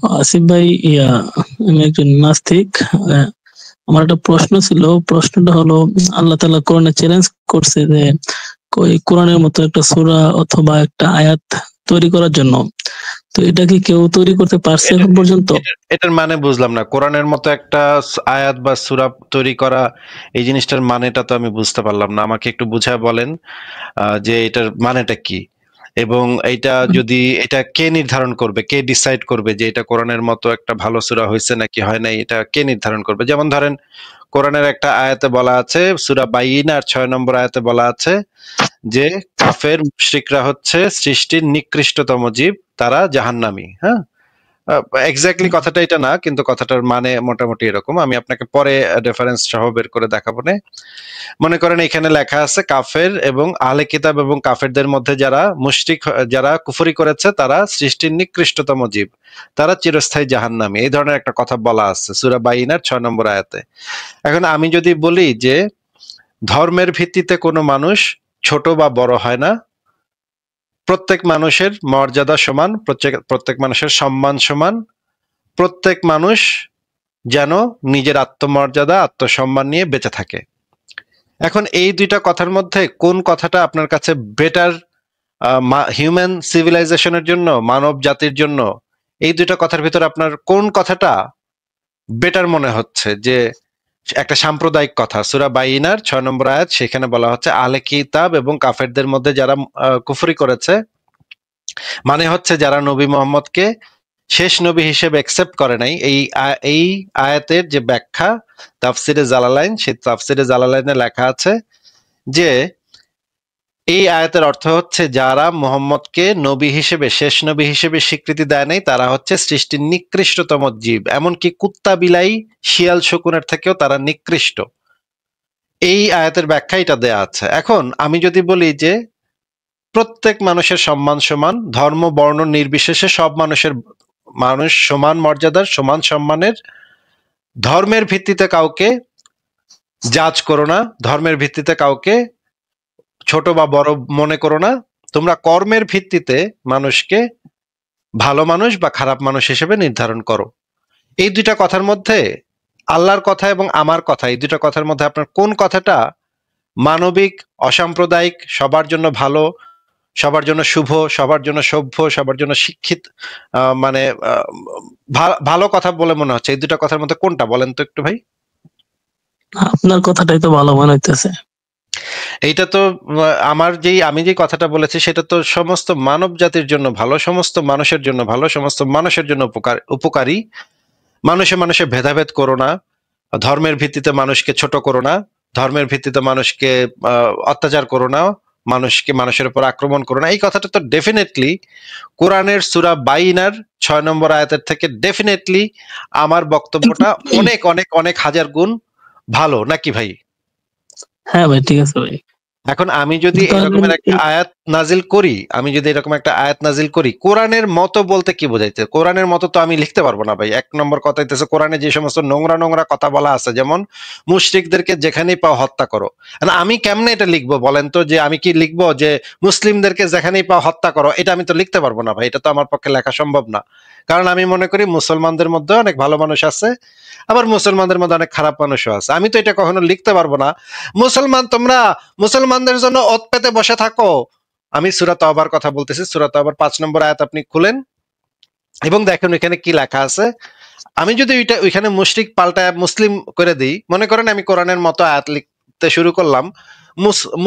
আসিফ ভাই, আমি একজন নাস্তিক। আহ, আমার একটা প্রশ্ন ছিল। প্রশ্নটা হলো, আল্লাহ তাআলা কোরআনে চ্যালেঞ্জ করছে যে ওই কোরআনের মতো একটা সূরা অথবা একটা আয়াত তৈরি করার জন্য। তো এটা কি কেউ তৈরি করতে পারছে এটা এখন পর্যন্ত? এটার মানে বুঝলাম না। কোরআনের মতো একটা আয়াত বা সূরা তৈরি করা, এই জিনিসটার মানেটা তো আমি বুঝতে পারলাম না। আমাকে একটু বুঝায় বলেন যে এটার মানেটা কি? এবং এটা কে নির্ধারণ করবে? কে ডিসাইড করবে যে এটা কোরআনের মতো একটা ভালো সূরা হইছে নাকি হয় নাই? এটা কে নির্ধারণ করবে? যেমন ধরেন কোরআনের একটা আয়াতে বলা আছে, সূরা বাইয়িনার ৬ নম্বর আয়াতে বলা আছে যে কাফের মুশরিকরা হচ্ছে সৃষ্টির নিকৃষ্টতম জীব, তারা জাহান্নামী। হ্যাঁ? এক্স্যাক্টলি কথাটা এটা না, কিন্তু কথাটার মানে মোটামুটি এরকম। আমি আপনাকে পরে রেফারেন্স সহ বের করে দেখাবো নে। মনে করেন এখানে লেখা আছে কাফের এবং আহলে কিতাব এবং কাফেরদের মধ্যে যারা মুশরিক, যারা কুফরি করেছে, তারা সৃষ্টির নিকৃষ্টতম জীব, তারা চিরস্থায়ী জাহান্নামী। এই ধরনের একটা কথা বলা আছে সূরা বাইয়িনার ৬ নম্বর আয়াতে। এখন আমি যদি বলি যে ধর্মের ভিত্তিতে কোনো মানুষ ছোট বা বড় হয় না, প্রত্যেক মানুষের মর্যাদা সমান, প্রত্যেক মানুষের সম্মান সমান, প্রত্যেক মানুষ যেন নিজের আত্মমর্যাদা আত্মসম্মান নিয়ে বেঁচে থাকে। এখন এই দুইটা কথার মধ্যে কোন কথাটা আপনার কাছে বেটার হিউম্যান সিভিলাইজেশনের জন্য, মানব জাতির জন্য, এই দুইটা কথার ভিতরে আপনার কোন কথাটা বেটার মনে হচ্ছে? যে একটা সাম্প্রদায়িক কথা, সূরা বাইয়িনার ৬ নম্বর আয়াত, সেখানে বলা হচ্ছে আহলে কিতাব এবং কাফেরদের মধ্যে যারা কুফরি করেছে, মানে হচ্ছে যারা নবী মোহাম্মদকে শেষ নবী হিসেবে একসেপ্ট করে নাই। এই আয়াতের যে ব্যাখ্যা তাফসিরে জালালাইন, সেই তাফসিরে জালালাইনে লেখা আছে যে এই আয়াতের অর্থ হচ্ছে যারা মোহাম্মদকে নবী হিসেবে, শেষ নবী হিসেবে স্বীকৃতি দেয় নাই, তারা হচ্ছে সৃষ্টির নিকৃষ্টতম জীব। এমনকি কুত্তা, বিলাই, শিয়াল, শকুনের থেকেও তারা নিকৃষ্ট। এই আয়াতের ব্যাখ্যা এটা দেয়া আছে। এখন আমি যদি বলি যে প্রত্যেক মানুষের সম্মান সমান, ধর্ম বর্ণ নির্বিশেষে সব মানুষ সমান মর্যাদার, সমান সম্মানের, ধর্মের ভিত্তিতে কাউকে জাজ করো না, ধর্মের ভিত্তিতে কাউকে ছোট বা বড় মনে করো না, তোমরা কর্মের ভিত্তিতে মানুষকে ভালো মানুষ বা খারাপ মানুষ হিসেবে নির্ধারণ করো। এই দুইটা কথার মধ্যে, আল্লাহর কথা এবং আমার কথা, এই দুইটা কথার মধ্যে আপনার কোন কথাটা মানবিক, অসাম্প্রদায়িক, সবার জন্য ভালো, সবার জন্য শুভ, সবার জন্য সভ্য, সবার জন্য শিক্ষিত, মানে ভালো কথা বলে মনে হচ্ছে? এই দুটা কথার মধ্যে কোনটা বলেন তো একটু ভাই? আপনার কথাটাই তো ভালো মনে হইতেছে। এইটা তো আমি যে কথাটা বলেছি সেটা তো সমস্ত মানব জাতির জন্য ভালো, সমস্ত মানুষের জন্য ভালো, সমস্ত মানুষের জন্য উপকারী। মানুষে মানুষে ভেদাভেদ করো না, ধর্মের ভিত্তিতে মানুষকে ছোট করো না, ধর্মের ভিত্তিতে মানুষকে অত্যাচার করো না, মানুষের উপর আক্রমণ করো না। এই কথাটা তো ডেফিনেটলি কোরআনের সূরা বাইয়িনার ৬ নম্বর আয়াতের থেকে ডেফিনেটলি আমার বক্তব্যটা অনেক অনেক অনেক হাজার গুণ ভালো, নাকি ভাই? হ্যাঁ ভাই, ঠিক আছে ভাই। এখন আমি যদি তাহলে এরকমের একটা আয়াত নাজিল করি, কোরআনের মতো বলতে কি বোঝাইছে? কোরআনের মতো তো আমি লিখতে পারবো না ভাই। এক নম্বর কথা হইতেছে কোরআনে যে সমস্ত নোংরা নোংরা কথা বলা আছে, যেমন মুশরিকদেরকে যেখানেই পাও হত্যা করো। আমি কেমনে এটা লিখবো বলেন তো? যে আমি কি লিখবো যে মুসলিমদেরকে যেখানেই পাও হত্যা করো? এটা আমি তো লিখতে পারবো না ভাই, এটা তো আমার পক্ষে লেখা সম্ভব না। কারণ আমি মনে করি মুসলমানদের মধ্যে অনেক ভালো মানুষ আছে, আবার মুসলমানদের মধ্যে অনেক খারাপ মানুষও আছে। আমি তো এটা কখনো লিখতে পারবো না তোমরা মুসলমানদের জন্য ওত পেতে বসে থাকো। আমি সূরা তাওবার কথা বলতেছি, সূরা তাওবার ৫ নম্বর আয়াত আপনি খুলেন এবং দেখেন এখানে কি লেখা আছে। আমি যদি ওইখানে মুশরিক পাল্টায় মুসলিম করে দিই, মনে করেন আমি কোরআনের মতো আয়াত লিখতে শুরু করলাম,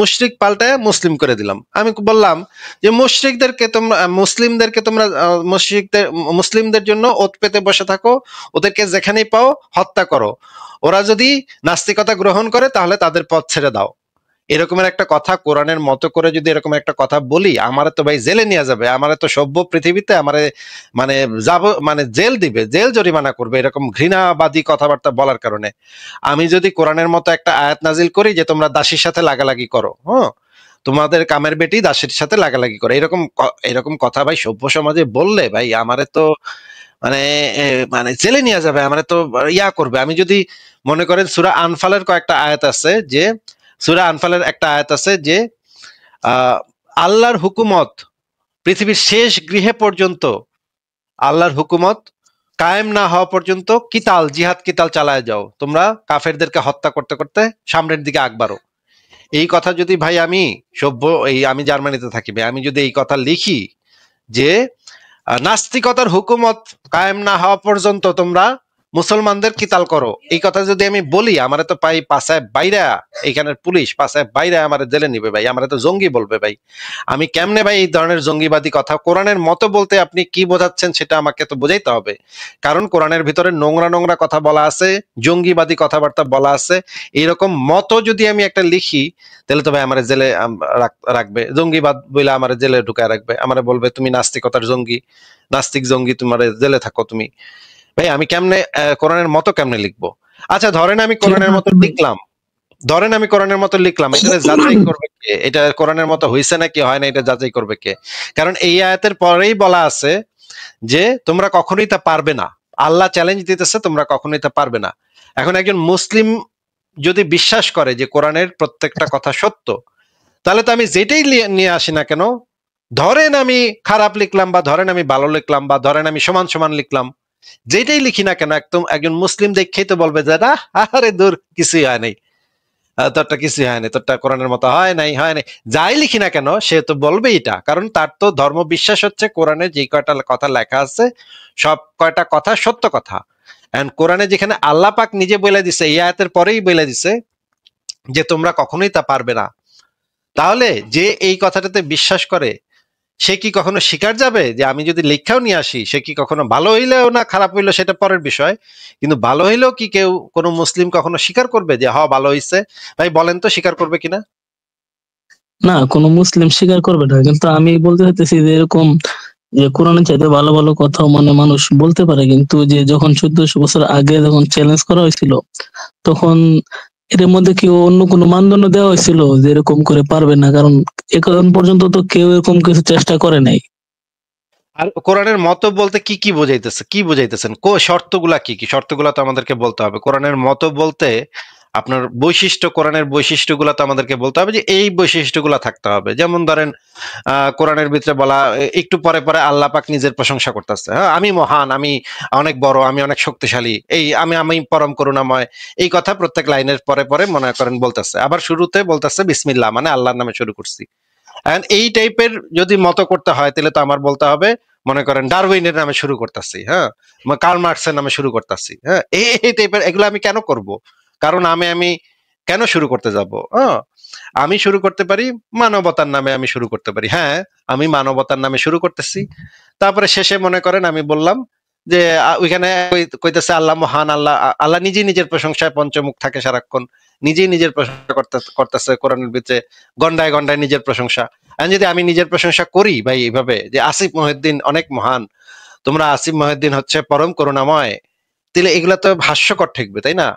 মুশরিক পাল্টায় মুসলিম করে দিলাম। আমি বললাম যে মুসলিমদেরকে তোমরা মুসলিমদের জন্য ওত পেতে বসে থাকো, ওদেরকে যেখানেই পাও হত্যা করো, ওরা যদি নাস্তিকতা গ্রহণ করে তাহলে তাদের পথ ছেড়ে দাও। এরকমের একটা কথা কোরআনের মতো করে যদি এরকম একটা কথা বলি, আমারে তো ভাই জেলে নিয়ে যাবে, আমারে তো সভ্য পৃথিবীতে আমারে মানে যাব, মানে জেল দিবে, জেল জরিমানা করবে এরকম ঘৃণাবাদী কথাবার্তা বলার কারণে। আমি যদি কোরআনের মতো একটা আয়াত নাজিল করি যে তোমরা দাসীর সাথে লাগালাগি করো, হ্যাঁ, তোমাদের কামের বেটি দাসীর সাথে লাগালাগি করে, এরকম কথা ভাই সভ্য সমাজে বললে ভাই আমারে তো মানে মানে জেলে নিয়ে যাবে, আমারে তো করবে। আমি যদি মনে করেন সূরা আনফালের কয়েকটা আয়াত আছে যে সূরা আনফালের একটা আয়াত আছে যে আল্লাহর হুকুমত পৃথিবীর শেষ গৃহে পর্যন্ত, আল্লাহর হুকুমত কায়েম না হওয়া পর্যন্ত কিতাল জিহাদ কিতাল চালায় যাও, তোমরা কাফেরদেরকে হত্যা করতে করতে সামনের দিকে আগবাড়ো। এই কথা যদি ভাই আমি সভ্য, আমি জার্মানিতে থাকি ভাই, আমি যদি এই কথা লিখি যে নাস্তিকতার হুকুমত কায়েম না হওয়া পর্যন্ত তোমরা মুসলমানদের কিতাল করো, এই কথা যদি আমি বলি, আমারে তো পাই পাশায় বাইরা, এইখানের পুলিশ পাশায় বাইরে আমারে জেলে নিবে ভাই, আমারে তো জঙ্গি বলবে ভাই। আমি কেমনে ভাই এই ধরনের জঙ্গিবাদী কথা, কোরআনের মতো বলতে আপনি কি বোঝাচ্ছেন সেটা আমাকে তো বোঝাইতে হবে। কারণ কোরআনের ভিতরে নোংরা নোংরা কথা বলা আছে, জঙ্গিবাদী কথাবার্তা বলা আছে। এইরকম মতো যদি আমি একটা লিখি, তাহলে তো ভাই আমার জেলে রাখবে, জঙ্গিবাদ বলে আমার জেলে ঢুকায় রাখবে, আমার বলবে তুমি নাস্তিকতার জঙ্গি, নাস্তিক জঙ্গি, তোমার জেলে থাকো তুমি। ভাই আমি কেমনে কোরআনের মতো কেমনে লিখবো? আচ্ছা ধরেন আমি কোরআনের মতো লিখলাম, ধরেন আমি কোরআনের মতো লিখলাম, এটা যাচাই করবে কে? এটা কোরআনের মতো হইছে নাকি হয় না, এটা যাচাই করবে কে? কারণ এই আয়াতের পরেই বলা আছে যে তোমরা কখনোই তা পারবে না। আল্লাহ চ্যালেঞ্জ দিতেছে, তোমরা কখনোই তা পারবে না। এখন একজন মুসলিম যদি বিশ্বাস করে যে কোরআনের প্রত্যেকটা কথা সত্য, তাহলে তো আমি যেটাই নিয়ে আসি না কেন, ধরেন আমি খারাপ লিখলাম বা ধরেন আমি ভালো লিখলাম বা ধরেন আমি সমান সমান লিখলাম, যেটাই লিখি না কেন, একদম একজন মুসলিম দেখেই তো বলবে যে না, আরে দূর, কিছুই হয় নাই, তোরটা কিছুই হয়নি, তোরটা কোরআনের মতো হয় নাই, হয় নাই। যাই লিখি না কেন সে তো বলবে এটা, কারণ তার তো ধর্ম বিশ্বাস হচ্ছে কোরআনে যে কয়টা কথা লেখা আছে সব কয়টা কথা সত্য কথা। এন্ড কোরআনে যেখানে আল্লাহ পাক নিজে বলে দিছে, এই আয়াতের পরেই বলে দিছে যে তোমরা কখনোই তা পারবে না, তাহলে যে এই কথাটাতে বিশ্বাস করে সে কি কখনো স্বীকার যাবে যে আমি যদি লেখাও নিয়ে আসি, সে কি কখনো ভালো হইলেও না খারাপ হইলেও সেটা পরের বিষয়, কিন্তু ভালো হইলেও কি কেউ কোনো মুসলিম কখনো স্বীকার করবে যে হ্যাঁ ভালো হইছে? ভাই বলেন তো স্বীকার করবে কিনা? না, কোনো মুসলিম স্বীকার করবে না, কিন্তু আমি বলতে চাইতেছি যে এরকম যে কোরআনের চাইতে ভালো ভালো কথা মানে মানুষ বলতে পারে, কিন্তু যে যখন 1400 বছর আগে যখন চ্যালেঞ্জ করা হয়েছিল, তখন এর মধ্যে কি অন্য কোনো মানদণ্ড দেওয়া হয়েছিল যে এরকম করে পারবে না? কারণ এখন পর্যন্ত তো কেউ এরকম কিছু চেষ্টা করে নাই। আর কোরআনের মতো বলতে কি কি বোঝাইতেছে, কি বোঝাইতেছেন, শর্তগুলা কি কি? শর্তগুলা তো আমাদেরকে বলতে হবে। কোরআনের মতো বলতে আপনার বৈশিষ্ট্য, কোরআনের বৈশিষ্ট্যগুলা তো আমাদেরকে বলতে হবে যে এই বৈশিষ্ট্যগুলা থাকতে হবে। যেমন ধরেন কোরআনের ভিতরে বলা, একটু পরে পরে আল্লাহ পাক নিজের প্রশংসা করতেছে, হ্যাঁ আমি মহান, আমি অনেক বড়, আমি অনেক শক্তিশালী, এই আমি আমি পরম করুণাময়, এই কথা প্রত্যেক লাইনের পরে পরে মনে করেন বলতেছে। আবার শুরুতে বলতেছে বিসমিল্লাহ, মানে আল্লাহর নামে শুরু করছি। And এই টাইপের যদি মতো করতে হয় তাহলে তো আমার বলতে হবে, মনে করেন ডারউইনের নামে শুরু করতেছি, হ্যাঁ কার্ল মার্কসের নামে শুরু করতেছি, হ্যাঁ এই টাইপের। এগুলো আমি কেন করব? কারণ আমি কেন শুরু করতে যাব? হ্যাঁ আমি শুরু করতে পারি মানবতার নামে, আমি শুরু করতে পারি, হ্যাঁ আমি মানবতার নামে শুরু করতেছি। তারপরে শেষে মনে করেন আমি বললাম যে ওইখানে কইতেছে আল্লাহ মহান, আল্লাহ আল্লাহ নিজেই নিজের প্রশংসায় পঞ্চমুখ থাকে সারাক্ষণ, নিজেই নিজের প্রশংসা করতেছে কোরআনের ভিতরে গন্ডায় গন্ডায় নিজের প্রশংসা। আর যদি আমি নিজের প্রশংসা করি ভাই এইভাবে যে আসিফ মহিউদ্দিন অনেক মহান, তোমরা আসিফ মহিউদ্দিন হচ্ছে পরম করুণাময়, তাহলে এগুলা তো হাস্যকর ঠেকবে, তাই না?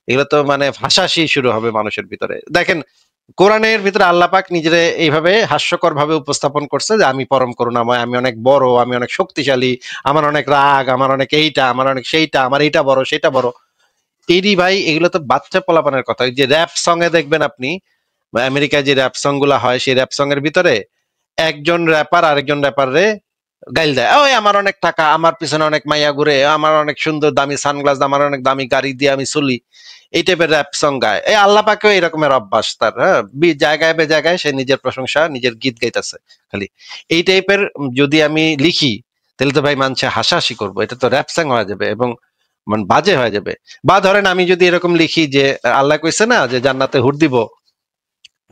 এগুলো তো মানে ভাষাশি শুরু হবে মানুষের ভিতরে। দেখেন কোরআনের ভিতরে আল্লাহ পাক নিজেরে এইভাবে হাস্যকর ভাবে উপস্থাপন করছে যে আমি পরম করুণাময়, আমি অনেক বড়, আমি অনেক শক্তিশালী, আমার অনেক রাগ, আমার অনেক এইটা, আমার অনেক সেইটা, আমার এইটা বড় সেটা বড়। এরই ভাই এগুলো তো বাচ্চা পোলাপানের কথা। ওই যে র‍্যাপ সং এ দেখবেন আপনি, আমেরিকায় যে র‍্যাপ সং গুলা হয়, সেই র‍্যাপ সং এর ভিতরে একজন র্যাপার আরেকজন র্যাপার রে গাইল দেয়, ওই আমার অনেক টাকা, আমার পিছনে অনেক মাইয়া ঘুরে, আমার অনেক সুন্দর দামি সানগ্লাস, আমার অনেক দামি গাড়ি দিয়ে আমি চলি, এই টাইপের র‍্যাপ সং গায়। এই আল্লাহ পাকেও এরকমের অভ্যাস তার, হ্যাঁ জায়গায় বে জায়গায় সে নিজের প্রশংসা, নিজের গীত গাইতেছে খালি। এই টাইপের যদি আমি লিখি তাহলে তো ভাই মানুষে হাসাহাসি করবো, এটা তো র‍্যাপ সং হয়ে যাবে এবং মানে বাজে হয়ে যাবে। বা ধরেন আমি যদি এরকম লিখি যে আল্লাহ কইছে না যে জান্নাতে হুর দিব,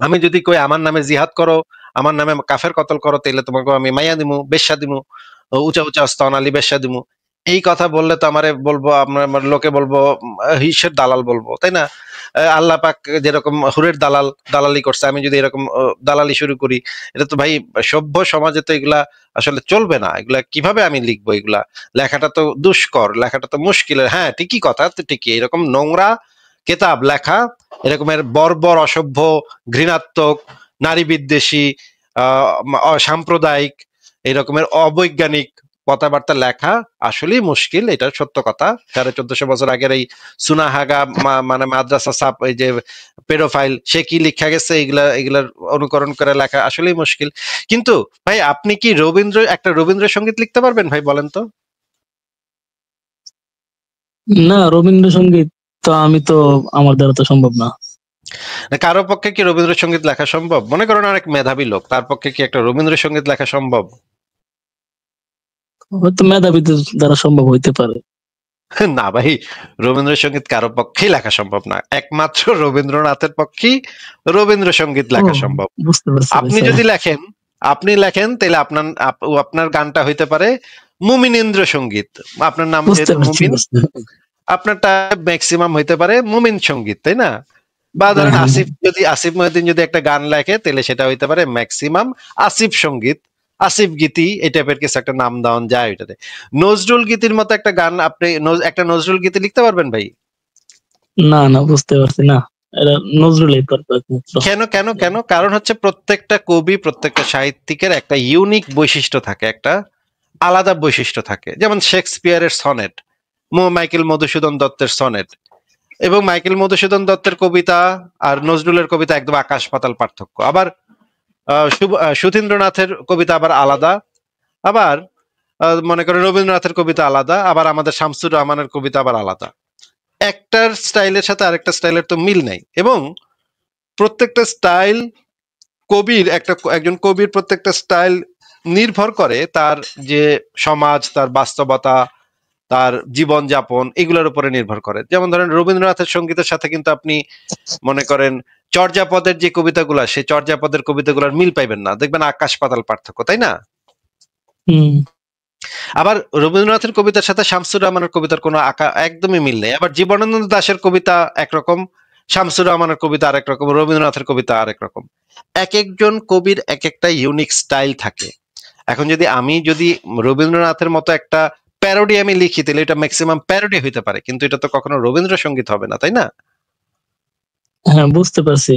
আমি যদি কই আমার নামে জিহাদ করো, আমার নামে কাফের কতল করো, তাইলে তোমাকে আমি মাইয়া দিমু, বেশ্যা দিমু, উঁচা উঁচা স্তনালী বেশ্যা দিমু, এই কথা বললে তো আমারে বলবো, আমার লোকে বলবো হিসের দালাল বলবো, তাই না? আল্লাহ পাক যেরকম হুরের দালালি করছে, আমি যদি এরকম দালালি শুরু করি, এটা তো ভাই সভ্য সমাজে তো এগুলা আসলে চলবে না। এগুলা কিভাবে আমি লিখবো? এগুলা লেখাটা তো দুষ্কর, লেখাটা তো মুশকিল। হ্যাঁ ঠিকই কথা, তো ঠিকই এরকম নোংরা কেতাব লেখা, এরকমের বর্বর, অসভ্য, ঘৃণাত্মক, নারী বিদ্বেষী, সাম্প্রদায়িক, এরকমের অবৈজ্ঞানিক কথাবার্তা লেখা আসলেই মুশকিল, এটা সত্য কথা। 1450 বছর আগের এই সুনাহাগা মানে মাদ্রাসা সাপ, এই যে পেডোফাইল, সে কি লিখা গেছে এগুলার অনুকরণ করে লেখা আসলেই মুশকিল। কিন্তু ভাই আপনি কি একটা রবীন্দ্রসঙ্গীত লিখতে পারবেন ভাই, বলেন তো? না, রবীন্দ্রসঙ্গীত তো আমি তো আমার দ্বারা তো সম্ভব না। কারো পক্ষে কি রবীন্দ্রসঙ্গীত লেখা সম্ভব? মনে করেন অনেক মেধাবী লোক, তার পক্ষে কি একটা রবীন্দ্রসঙ্গীত লেখা সম্ভব? হয়তো মেধাবীদের দ্বারা সম্ভব হইতে পারে। না ভাই, রবীন্দ্রসঙ্গীত কারো পক্ষেই লেখা সম্ভব না, একমাত্র রবীন্দ্রনাথের পক্ষেই রবীন্দ্রসঙ্গীত ও, লেখা সম্ভব। বুঝতে পারছি ভাই, আপনি যদি লেখেন, তাহলে আপনার গানটা হইতে পারে মুমিনেন্দ্র সঙ্গীত। আপনার নাম বুঝতে যেহেতু পারছি, মুমিন, বুঝতে পারছি। আপনারটা ম্যাক্সিমাম হইতে পারে মুমিন সঙ্গীত, তাই না? বা হ্যাঁ, ধরেন হ্যাঁ, হ্যাঁ। আসিফ মহিউদ্দিন যদি একটা গান লেখে, তাহলে সেটা হইতে পারে ম্যাক্সিমাম আসিফ সঙ্গীত, আসিফ গীতি, এই টাইপের কিছু একটা নাম দেওয়া যায় ওইটাতে। নজরুল গীতির মতো একটা গান আপনি একটা নজরুল গীতি লিখতে পারবেন ভাই? না, না, বুঝতে পারছি না। এটা নজরুলই পারবে একমাত্র। কেন কেন কেন? কারণ হচ্ছে প্রত্যেকটা কবি, প্রত্যেকটা সাহিত্যিকের একটা ইউনিক বৈশিষ্ট্য থাকে, একটা আলাদা বৈশিষ্ট্য থাকে। যেমন শেক্সপিয়ারের সনেট, মাইকেল মধুসূদন দত্তের সনেট, এবং মাইকেল মধুসূদন দত্তের কবিতা আর নজরুলের কবিতা একদম আকাশ পাতাল পার্থক্য। আবার সুধীন্দ্রনাথের কবিতা আবার আলাদা, আবার মনে করেন রবীন্দ্রনাথের কবিতা আলাদা, আবার আমাদের শামসুর রহমানের কবিতা আবার আলাদা। একটার স্টাইলের সাথে আরেকটা স্টাইলের তো মিল নাই। এবং প্রত্যেকটা স্টাইল একজন কবির প্রত্যেকটা স্টাইল নির্ভর করে তার যে সমাজ, তার বাস্তবতা, তার জীবনযাপন, এগুলোর উপরে নির্ভর করে। যেমন ধরেন রবীন্দ্রনাথের সঙ্গীতের সাথে কিন্তু আপনি মনে করেন চর্যাপদের যে কবিতাগুলা, সেই চর্যাপদের কবিতাগুলোর মিল পাইবেন না, দেখবেন আকাশ পাতাল পার্থক্য, তাই না? হুম। আবার রবীন্দ্রনাথের কবিতার সাথে শামসুর রহমানের কবিতার কোনো একদমই মিল নেই। আবার জীবনানন্দ দাশের কবিতা একরকম, শামসুর রহমানের কবিতা আরেক রকম, রবীন্দ্রনাথের কবিতা আরেক রকম। এক একজন কবির এক একটা ইউনিক স্টাইল থাকে। এখন যদি রবীন্দ্রনাথের মতো একটা প্যারোডি আমি লিখি, তাহলে এটা ম্যাক্সিমাম প্যারোডি হইতে পারে, কিন্তু এটা তো কখনো রবীন্দ্রসঙ্গীত হবে না, তাই না? হ্যাঁ, বুঝতে পারছি।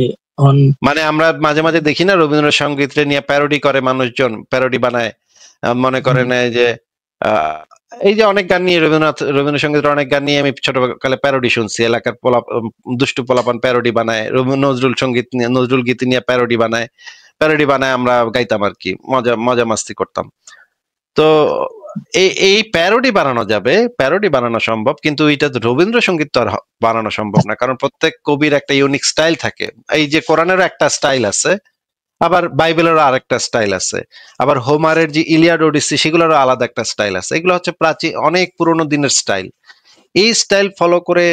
মানে আমরা মাঝে মাঝে দেখি না, রবীন্দ্রসঙ্গীতটা নিয়ে প্যারোডি করে মানুষজন, প্যারোডি বানায়। মনে করেন এই যে আহ, এই যে অনেক গান নিয়ে রবীন্দ্রসঙ্গীতের অনেক গান নিয়ে আমি ছোটকালে প্যারোডি শুনছি। এলাকার দুষ্টু পোলাপান প্যারোডি বানায়, নজরুল গীতি নিয়ে প্যারোডি বানায় আমরা গাইতাম আর কি, মজা মজা মাস্তি করতাম। তো এই প্যারোডি বানানো যাবে, প্যারোডি বানানো সম্ভব, কিন্তু এটা রবীন্দ্রসঙ্গীত তো আর বানানো সম্ভব না, কারণ প্রত্যেক কবির একটা ইউনিক স্টাইল থাকে। এই যে কোরআনেরও একটা স্টাইল আছে, আবার বাইবেলেরও আরেকটা স্টাইল আছে, আবার হোমারের যে ইলিয়াড ওডিসি, সেগুলোরও আলাদা একটা স্টাইল আছে। এগুলো হচ্ছে প্রাচীন, অনেক পুরোনো দিনের স্টাইল। এই স্টাইল ফলো করে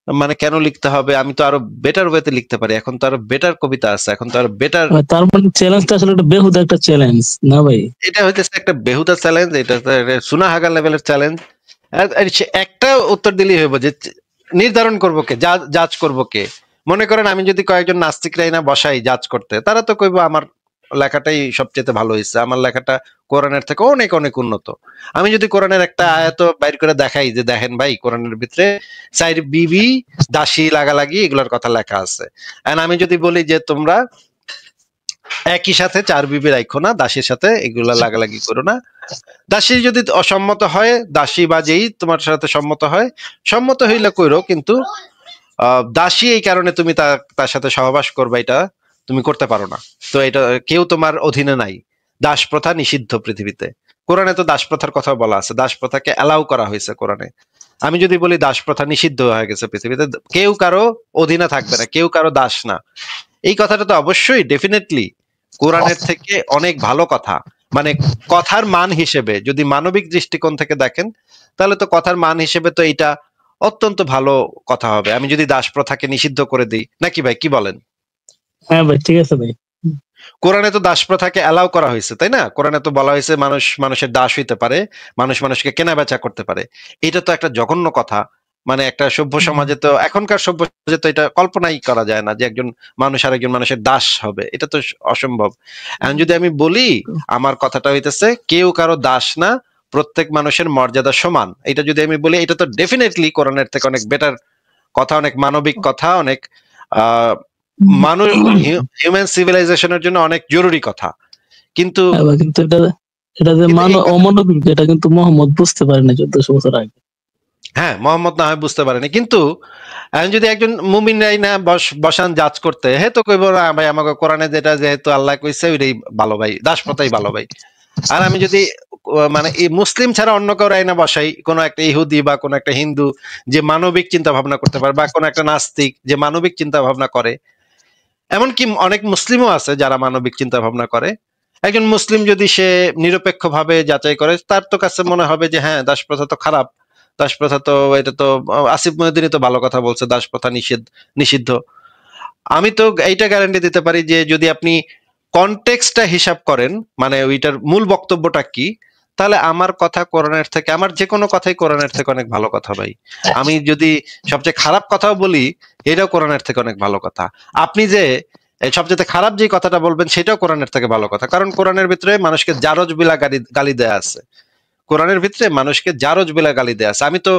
মানে কেন লিখতে হবে? আমি তো আরো বেটার ওয়েতে লিখতে পারি, এখন তো আরো বেটার কবিতা আছে, এখন তো আরো বেটার। তার মানে চ্যালেঞ্জটা আসলে একটা বেহুদা একটা চ্যালেঞ্জ, না ভাই? এটা হইতেছে একটা বেহুদা চ্যালেঞ্জ, এটা তো একটা সুনাহাগা লেভেলের চ্যালেঞ্জ। একটা উত্তর দিলেই হইব যে নির্ধারণ করবো কে, জাজ করবো কে? মনে করেন আমি যদি কয়েকজন নাস্তিকরাই না বসাই জাজ করতে, তারা তো কইবো আমার লেখাটাই সবচেয়ে ভালো হয়েছে, আমার লেখাটা কোরআনের থেকে অনেক অনেক উন্নত। আমি যদি কোরআনের একটা আয়াত বাইর করে দেখাই যে দেখেন ভাই, কোরআনের ভিতরে চাইর বিবি দাসী লাগালাগি এগুলোর কথা লেখা আছে, এন্ড আমি যদি বলি যে তোমরা একই সাথে 4 বিবি রাখো না, দাসীর সাথে এগুলা লাগালাগি করো না, দাসী যদি অসম্মত হয়, দাসী বা যেই তোমার সাথে সম্মত হইলে কইরো, কিন্তু দাসী এই কারণে তুমি তার সাথে সহবাস করবে, এটা তুমি করতে পারো না। তো এটা কেউ তোমার অধীনে নাই। দাস প্রথা নিষিদ্ধ পৃথিবীতে। কোরআনে তো দাস প্রথার কথা বলা আছে, দাস প্রথাকে অ্যালাউ করা হয়েছে কোরআনে। আমি যদি বলি দাস প্রথা নিষিদ্ধ হয়ে গেছে পৃথিবীতে, কেউ কারো অধীনে থাকবে না, কেউ কারো দাস না, এই কথাটা তো অবশ্যই ডেফিনেটলি কোরআনের থেকে অনেক ভালো কথা। মানে কথার মান হিসেবে যদি মানবিক দৃষ্টিকোণ থেকে দেখেন, তাহলে তো কথার মান হিসেবে তো এটা অত্যন্ত ভালো কথা হবে, আমি যদি দাস প্রথাকে নিষিদ্ধ করে দিই, নাকি ভাই কি বলেন? হ্যাঁ ভাই, ঠিক আছে ভাই। কোরআনে তো দাস প্রথাকে অ্যালাউ করা হয়েছে, তাই না? কোরআনে তো বলা হয়েছে মানুষ মানুষের দাস হইতে পারে, মানুষ মানুষকে কেনা বেচা করতে পারে। এটা তো একটা জঘন্য কথা। মানে একটা সভ্য সমাজে তো, এখনকার সভ্য সমাজে তো এটা কল্পনাই করা যায় না যে একজন মানুষ আর একজন মানুষের দাস হবে, এটা তো অসম্ভব। এখন যদি আমি বলি, আমার কথাটা হইতেছে কেউ কারো দাস না, প্রত্যেক মানুষের মর্যাদা সমান, এটা যদি আমি বলি, এটা তো ডেফিনেটলি কোরআনের থেকে অনেক বেটার কথা, অনেক মানবিক কথা, অনেক আহ মানুষ হিউম্যান সিভিলাইজেশনের জন্য অনেক জরুরি কথা। কিন্তু হ্যাঁ ভাই, কিন্তু এটা যে কিন্তু এই অমানবিক, এটা কিন্তু মোহাম্মদ বুঝতে পারে না 1400 বছর আগে। হ্যাঁ, মোহাম্মদ না হয় বুঝতে পারেনি, কিন্তু এখন যদি একজন মুমিন রাই না বসান জাজ করতে, হে তো কইব না ভাই আমাকে কোরআনে যেটা যেহেতু আল্লাহ কইছে ওইটাই ভালো ভাই, দাস প্রথাই ভালো ভাই। আর আমি যদি মানে এই মুসলিম ছাড়া অন্য কারো আয়না বসাই, কোনো একটা ইহুদি বা কোনো একটা হিন্দু যে মানবিক চিন্তা ভাবনা করতে পারে, বা কোনো একটা নাস্তিক যে মানবিক চিন্তা ভাবনা করে, এমনকি অনেক মুসলিমও আছে যারা মানবিক চিন্তা ভাবনা করে। একজন মুসলিম যদি সে নিরপেক্ষ ভাবে যাচাই করে, তার তো কাছে মনে হবে যে হ্যাঁ, দাস প্রথা তো খারাপ, দাস প্রথা তো এটা তো আসিফ মহিউদ্দিনই তো ভালো কথা বলছে, দাস প্রথা নিষিদ্ধ। আমি তো এইটা গ্যারান্টি দিতে পারি যে যদি আপনি কনটেক্সটটা হিসাব করেন, মানে ওইটার মূল বক্তব্যটা কি, তাহলে আমার কথা কোরআনের থেকে, আমার যে কোনো কথাই কোরআনের থেকে অনেক ভালো কথা ভাই। আমি যদি সবচেয়ে খারাপ কথাও বলি, এটাও কোরআনের থেকে অনেক ভালো কথা। আপনি যে সবচেয়ে খারাপ যে কথাটা বলবেন, সেটাও কোরআনের থেকে ভালো কথা, কারণ কোরআনের ভিতরে মানুষকে জারজ বিলা গালি দেয়া আছে। কোরআনের ভিতরে মানুষকে জারজ বিলা গালি দেয়া আছে। আমি তো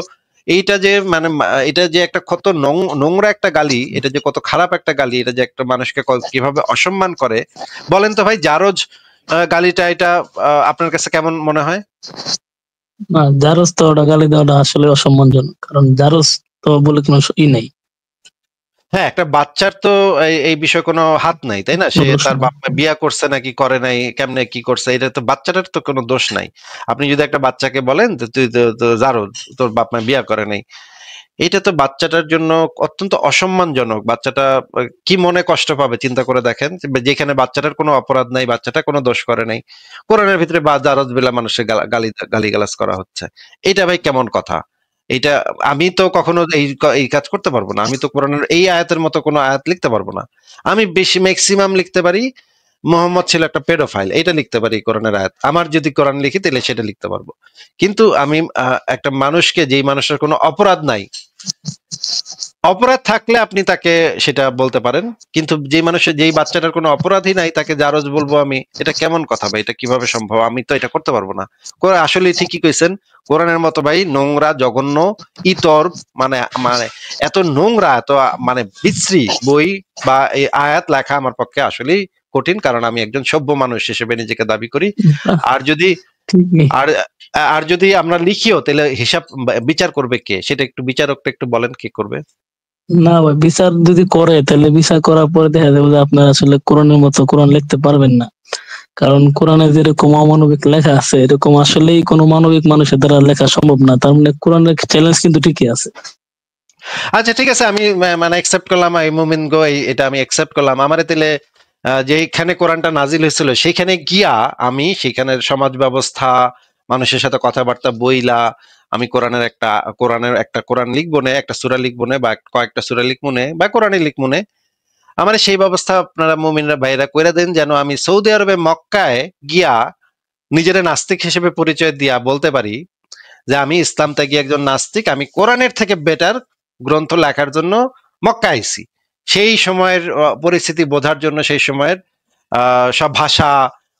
এইটা যে মানে এটা যে একটা কত নোংরা একটা গালি, এটা যে কত খারাপ একটা গালি, এটা যে একটা মানুষকে কিভাবে অসম্মান করে, বলেন তো ভাই। জারজ গালিটা এটা আপনার কাছে কেমন মনে হয়? না, জারজ তো ওটা গালি দেওয়াটা আসলে অসম্মানজনক, কারণ জারজ তো বলে কোনো নাই। হ্যাঁ, একটা বাচ্চার তো এই বিষয়ে কোনো হাত নাই, তাই না? সে তার বাপ মা বিয়া করছে নাকি করে নাই, কেমনে কি করছে, এটা তো বাচ্চাটার তো কোনো দোষ নাই। আপনি যদি একটা বাচ্চাকে বলেন তুই তো জারজ, তোর বাপ মা বিয়া করে নাই, এটা তো বাচ্চাটার জন্য অত্যন্ত অসম্মানজনক। বাচ্চাটা কি মনে কষ্ট পাবে চিন্তা করে দেখেন, যেখানে বাচ্চাটার কোনো অপরাধ নাই, বাচ্চাটা কোনো দোষ করে নাই, কোরআনের ভিতরে জারজ বিলা মানুষের গালিগালাজ করা হচ্ছে। এটা ভাই কেমন কথা? এটা আমি তো কখনো এই কাজ করতে পারবো না। আমি তো কোরআনের এই আয়াতের মতো কোনো আয়াত লিখতে পারবো না। আমি বেশি ম্যাক্সিমাম লিখতে পারি মোহাম্মদ ছিল একটা পেডোফাইল, এটা লিখতে পারি কোরআনের আয়াত। আমার যদি কোরআন লিখি তাহলে সেটা লিখতে পারবো। কিন্তু আমি একটা মানুষকে, যেই মানুষের কোনো অপরাধ নাই, অপরাধ থাকলে আপনি তাকে সেটা বলতে পারেন, কিন্তু যে মানুষের, যেই বাচ্চাটার কোনো অপরাধই নাই তাকে জারজ বলবো আমি, এটা কেমন কথা ভাই? এটা কিভাবে সম্ভব? আমি তো এটা করতে পারবো না। আসলে ঠিকই কইছেন, কোরআনের মতো ভাই নোংরা, জঘন্য, ইতর, মানে মানে এত নোংরা, এত মানে বিশ্রী বই বা এই আয়াত লেখা আমার পক্ষে আসলেই কঠিন, কারণ আমি একজন সভ্য মানুষ হিসেবে নিজেকে দাবি করি। আর যদি আর আর যদি আমরা লিখিও, তাহলে হিসাব বিচার করবে কে? সেটা একটু, বিচারকটা একটু বলেন কে করবে? না ভাই, বিচার যদি করে তাহলে বিচার করার পরে দেখা যাবে যে আপনার আসলে কোরআনের মতো কোরআন লিখতে পারবেন না। কারণ কোরআনে যেরকম অমানবিক লেখা আছে, এরকম আসলেই কোনো মানবিক মানুষের দ্বারা লেখা সম্ভব না। তার মানে কোরআনের চ্যালেঞ্জ কিন্তু ঠিকই আছে। আচ্ছা ঠিক আছে, আমি মানে অ্যাকসেপ্ট করলাম, এই মুমিন গো, এটা আমি অ্যাকসেপ্ট করলাম। আমারে তাহলে যেখানে কোরআনটা নাজিল হয়েছিল সেখানে গিয়া আমি সেখানের সমাজ ব্যবস্থা, মানুষের সাথে কথাবার্তা বইলা, আমি কোরআন লিখবো না, একটা সূরা লিখবো না, বা কয়েকটা সূরা লিখবো না, বা কোরআনই লিখবো না। আমার সেই ব্যবস্থা আপনারা মুমিনরা ভাইরা কইরা দেন, যেন আমি সৌদি আরবে মক্কায় গিয়া নিজের নাস্তিক হিসেবে পরিচয় দিয়া বলতে পারি যে আমি ইসলাম থেকে একজন নাস্তিক, আমি কোরআনের থেকে বেটার গ্রন্থ লেখার জন্য মক্কা আইছি। সেই সময়ের পরিস্থিতি বোঝার জন্য, সেই সময়ের সব ভাষা,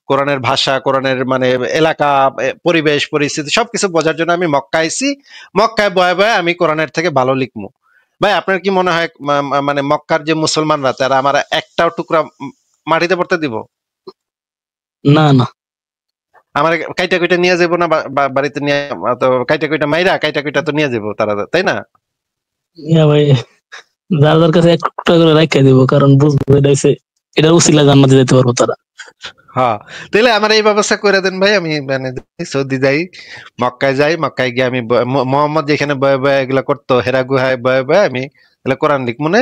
কোরআনের ভাষা, কোরআনের মানে এলাকা, পরিবেশ, পরিস্থিতি সবকিছু বোঝার জন্য আমি মক্কা আইছি। মক্কায় বয়ে বয়ে আমি কোরআনের থেকে ভালো লিখবো। ভাই আপনার কি মনে হয় মানে মক্কার যে মুসলমানরা, তারা আমার একটাও টুকরা মাটিতে পড়তে দিব? না না, আমার কাইটা কুইটা নিয়ে যাবো না বাড়িতে নিয়ে? তো কাইটা কুইটা মাইরা কাইটা কুইটা তো নিয়ে যাবো তারা, তাই না? ইয়া ভাই, যার যার কাছে এক টুকরা করে রাখা দিব, কারণ বুঝবো এটা হইছে, এটার উসিলা জান্নাতে যেতে পারবো তারা। হ্যাঁ, তাহলে আমার এই ব্যবস্থা করে দেন ভাই। আমি মানে সৌদি যাই, মক্কায় যাই, মক্কায় গিয়ে আমি মোহাম্মদ যেখানে বয়ে বয়ে এগুলা করতো, হেরা গুহায় বয়ে বয়ে আমি তাহলে কোরআন লিখ মনে,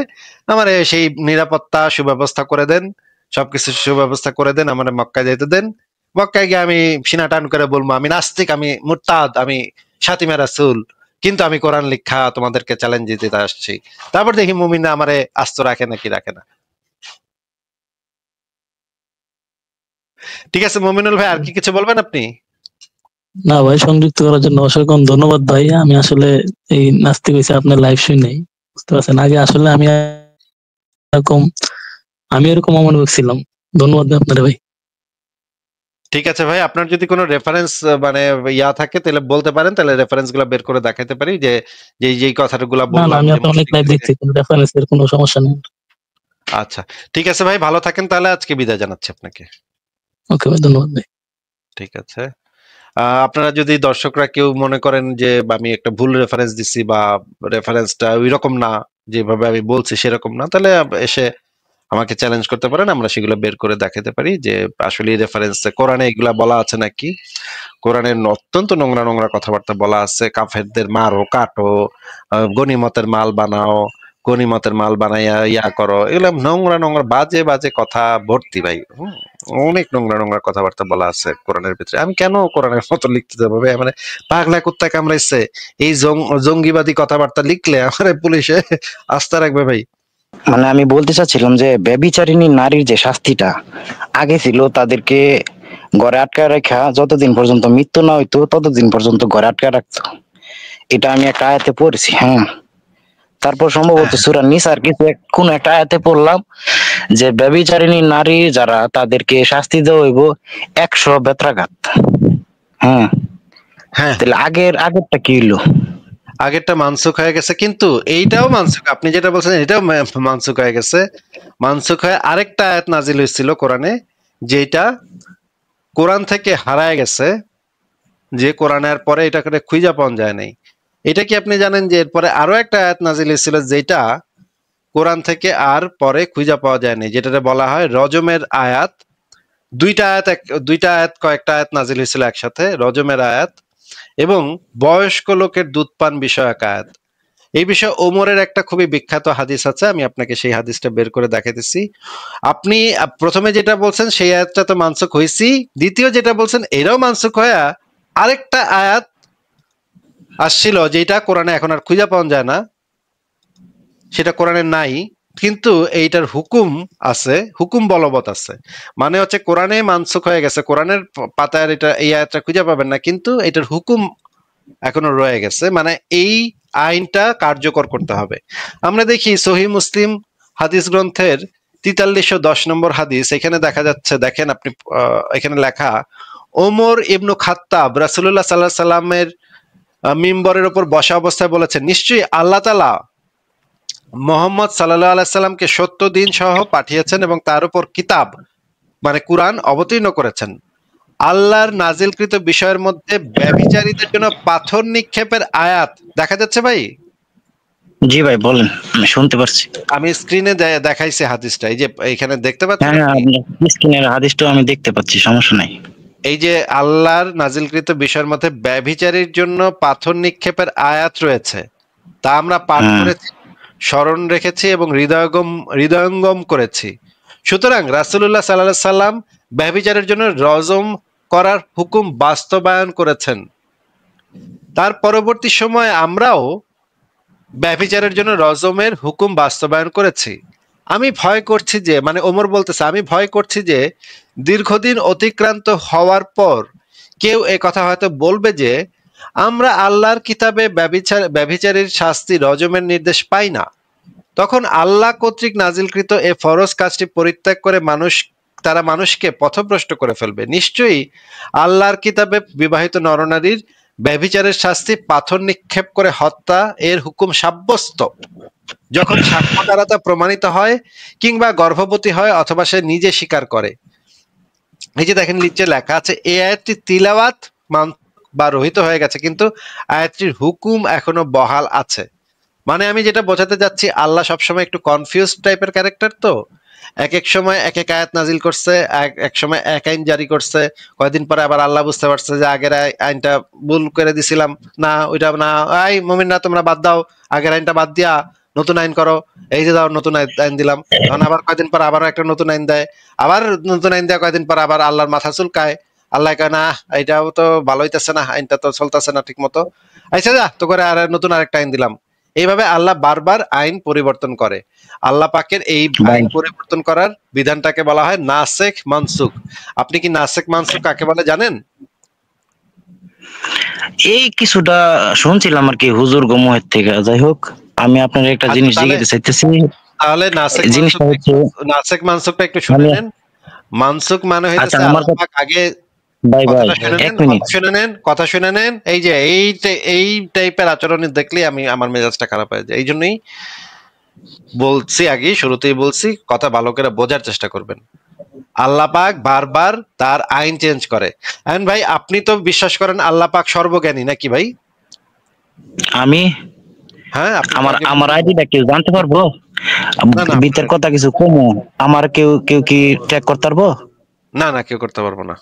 আমার সেই নিরাপত্তা সুব্যবস্থা করে দেন, সবকিছু সুব্যবস্থা করে দেন, আমার মক্কায় যাইতে দেন। মক্কায় গিয়ে আমি সিনা টান করে বলবো আমি নাস্তিক, আমি মুরতাদ, আমি শাতিমা রাসূল, কিন্তু আমি কোরআন লিখা তোমাদেরকে চ্যালেঞ্জ দিতে আসছি। তারপর দেখি মুমিনরা আমারে আস্ত রাখে নাকি রাখে না। ঠিক আছে মুমিনুল ভাই, আর কি কিছু বলবেন আপনি? না ভাই, সংযুক্ত করার জন্য অসংখ্য ধন্যবাদ ভাই। আমি আসলে এই নাস্তিক হয়েছে আপনার লাইভ শুনে, বুঝতে পারছেন। আগে আসলে এরকম আমি এরকম অমানবিক ছিলাম। ধন্যবাদ আপনার ভাই। ঠিক আছে ভাই, আপনার যদি কোনো রেফারেন্স মানে থাকে তাহলে বলতে পারেন, তাহলে রেফারেন্স গুলা বের করে দেখাতে পারি যে যেই কথাগুলা না না, বললাম আমি যে আপনার অনেক মুশরিক। লাইভ দেখছি, কোনো রেফারেন্সের কোনো সমস্যা নেই। আচ্ছা ঠিক আছে ভাই, ভালো থাকেন, তাহলে আজকে বিদায় জানাচ্ছি আপনাকে। ওকে ভাই, ধন্যবাদ ভাই। ঠিক আছে। আপনারা যদি দর্শকরা কেউ মনে করেন যে আমি একটা ভুল রেফারেন্স দিচ্ছি, বা রেফারেন্সটা ওই রকম না, যেভাবে আমি বলছি সেরকম না, তাহলে এসে আমাকে চ্যালেঞ্জ করতে পারেন, আমরা সেগুলো বের করে দেখাতে পারি যে আসলে রেফারেন্সে কোরআনে এগুলা বলা আছে নাকি। কোরআনের অত্যন্ত নোংরা নোংরা কথাবার্তা বলা আছে, কাফেরদের মারো, কাটো, গনিমতের মাল বানাও, গনিমতের মাল বানাইয়া ইয়া করো, এগুলো নোংরা নোংরা বাজে বাজে কথা ভর্তি ভাই। অনেক নোংরা নোংরা কথাবার্তা বলা আছে কোরআনের ভিতরে। আমি কেন কোরআনের মতো লিখতে যাবো ভাই? মানে পাগলা কুত্তা কামড়াইছে, এই জঙ্গিবাদী কথাবার্তা লিখলে আমার পুলিশে আস্থা রাখবে ভাই? মানে আমি বলতে চাচ্ছিলাম যে ব্যভিচারিণী নারীর যে শাস্তিটা আগে ছিল, তাদেরকে ঘরে আটকায় রাখা, যতদিন পর্যন্ত মৃত্যু না হইতো ততদিন পর্যন্ত ঘরে আটকায় রাখতো। এটা আমি একটা আয়াতে পড়েছি, হ্যাঁ। তারপর সম্ভবত সূরা নিসার কোন একটা আয়াতে পড়লাম যে ব্যভিচারিণী নারী যারা, তাদেরকে শাস্তি দেওয়া হইব 100 বেত্রাঘাত। হ্যাঁ, হ্যাঁ, তাহলে আগেরটা কি হইলো? আগেরটা মানসুখ হয়ে গেছে, কিন্তু এইটাও মানসুখ, আপনি যেটা বলছেন এটাও মানসুখ হয়ে গেছে। মানসুখ হয়ে আরেকটা আয়াত নাজিল হয়েছিল কোরআনে, যেটা কোরআন থেকে হারায় গেছে, যে কোরআনের পরে এটা করে খুঁজে পাওয়া যায় নাই। এটা কি আপনি জানেন যে এরপরে আরো একটা আয়াত নাজিল হয়েছিল যেটা কোরআন থেকে আর পরে খুঁজে পাওয়া যায়নি, যেটাতে বলা হয় রজমের আয়াত। দুইটা আয়াত কয়েকটা আয়াত নাজিল হয়েছিল একসাথে, রজমের আয়াত এবং বয়স্ক লোকের দুধ পান বিষয়ক আয়াত। এই বিষয়ে ওমরের একটা খুবই বিখ্যাত হাদিস আছে, আমি আপনাকে সেই হাদিসটা বের করে দেখাইতেছি। আপনি প্রথমে যেটা বলছেন সেই আয়াতটা তো মানসুখ হয়েছি, দ্বিতীয় যেটা বলছেন এটাও মানসুখ হয়ে আরেকটা আয়াত আসছিল যেটা কোরআনে এখন আর খুঁজে পাওয়া যায় না, সেটা কোরআনে নাই, কিন্তু এইটার হুকুম আছে, হুকুম বলবৎ আছে। মানে হচ্ছে কোরআনে মানসুখ হয়ে গেছে, কোরআনের পাতায় এটা এই আয়াতটা খুঁজে পাবেন না, কিন্তু এটার হুকুম এখনো রয়ে গেছে, মানে এই আইনটা কার্যকর করতে হবে। আমরা দেখি সহিহ মুসলিম হাদিস গ্রন্থের 4310 নম্বর হাদিস, এখানে দেখা যাচ্ছে, দেখেন আপনি, এখানে লেখা, ওমর ইবনু খাত্তাব রাসূলুল্লাহ সাল্লাল্লাহু আলাইহি সাল্লামের মিম্বরের উপর বসা অবস্থায় বলেছেন, নিশ্চয়ই আল্লাহ তাআলা মুহাম্মদ সাল্লাল্লাহু আলাইহি সাল্লামকে সত্য দিন সহ পাঠিয়েছেন এবং তার উপর কিতাব মানে কুরআন অবতীর্ণ করেছেন। আল্লাহর নাজিলকৃত বিষয়ের মধ্যে ব্যভিচারীদের জন্য পাথর নিক্ষেপের আয়াত দেখা যাচ্ছে ভাই? জি ভাই বলেন, আমি শুনতে পারছি। আমি স্ক্রিনে দেখাইছি হাদিসটা, এই যে এখানে দেখতে পাচ্ছেন। হ্যাঁ, আপনার স্ক্রিনের হাদিসটাও আমি দেখতে পাচ্ছি, সমস্যা নাই। এই যে আল্লাহর নাজিলকৃত বিষয়ের মধ্যে ব্যভিচারীর জন্য পাথর নিক্ষেপের আয়াত রয়েছে, তা আমরা পাঠ করেছি, স্মরণ রেখেছি এবং হৃদয়ঙ্গম করেছি। সুতরাং রাসূলুল্লাহ সাল্লাল্লাহু আলাইহি সাল্লাম ব্যভিচারের জন্য রজম করার হুকুম বাস্তবায়ন করেছেন। তার পরবর্তী সময়ে আমরাও ব্যভিচারের জন্য রজমের হুকুম বাস্তবায়ন করেছি। আমি ভয় করছি যে, মানে ওমর বলতেছে, আমি ভয় করছি যে দীর্ঘদিন অতিক্রান্ত হওয়ার পর কেউ এ কথা হয়তো বলবে যে আমরা আল্লাহর কিতাবে ব্যভিচারীর শাস্তি রজমের নির্দেশ পাই না। তখন আল্লাহ কর্তৃক নাজিলকৃত এ ফরজ কাজটি পরিত্যাগ করে তারা মানুষকে পথভ্রষ্ট করে ফেলবে। নিশ্চয়ই আল্লাহর কিতাবে বিবাহিত নরনারীর ব্যভিচারের শাস্তি পাথর নিক্ষেপ করে হত্যা এর হুকুম সাব্যস্ত, যখন সাক্ষ্য দ্বারা তা প্রমাণিত হয় কিংবা গর্ভবতী হয় অথবা সে নিজে স্বীকার করে। এই যে দেখেন নিচে লেখা আছে, এই আয়াতটি তিলাওয়াত বা রহিত হয়ে গেছে, কিন্তু আয়াতটির হুকুম এখনো বহাল আছে। মানে আমি যেটা বোঝাতে যাচ্ছি, আল্লাহ সবসময় একটু কনফিউজ টাইপের ক্যারেক্টার, তো এক এক সময় এক এক আয়াত নাজিল করছে, এক সময় এক আইন জারি করছে, কয়েকদিন পরে আবার আল্লাহ বুঝতে পারছে যে আগের আইনটা ভুল করে দিছিলাম, না ওইটা না, এই মুমিনরা তোমরা বাদ দাও, আগের আইনটা বাদ দিয়া নতুন আইন করো, এই যে দাও নতুন আইন দিলাম। তখন আবার কয়েকদিন পর আবার একটা নতুন আইন দেয়, আবার নতুন আইন দেয়, কয়েকদিন পর আবার আল্লাহর মাথা চুলকায়, আল্লাহ কয় না এটাও তো ভালো হইতেছে না, আইনটা তো চলতেছে না ঠিক মতো, আচ্ছা যা তো করে আর নতুন আরেকটা আইন দিলাম। এইভাবে আল্লাহ বারবার আইন পরিবর্তন করে। আল্লাহ পাকের এই আইন পরিবর্তন করার বিধানটাকে বলা হয় নাসেখ মানসুখ। আপনি কি নাসেখ মানসুখ কাকে বলে জানেন? এই কিছুটা শুনছিলাম আর কি হুজুর গোমহের থেকে। যাই হোক, আমি আপনার একটা জিনিস জিজ্ঞাসা চাইতেছি, তাহলে নাসেখ মানসুখটা একটু শুনে নেন। মানসুখ মানে হইতেছে আল্লাহ পাক আগে, কথা শুনে নেন, এই যে এই টাইপের আচরণ দেখলে আমার মেজাজটা খারাপ হয়ে যায়। এই জন্যই বলছি, আগে শুরুতেই বলছি, কথা ভালো করে বোঝার চেষ্টা করবেন। আল্লাহ পাক বারবার তার আইন চেঞ্জ করে। এখন ভাই আপনি তো বিশ্বাস করেন আল্লাহ পাক সর্বজ্ঞানী নাকি ভাই? আমি হ্যাঁ, আমার আইডিটা কি জানতে পারবো? না না ভিতর কথা কিছু কমু, আমার কেউ কেউ কি ট্যাগ করতে পারবো? না না, কেউ করতে পারবো না।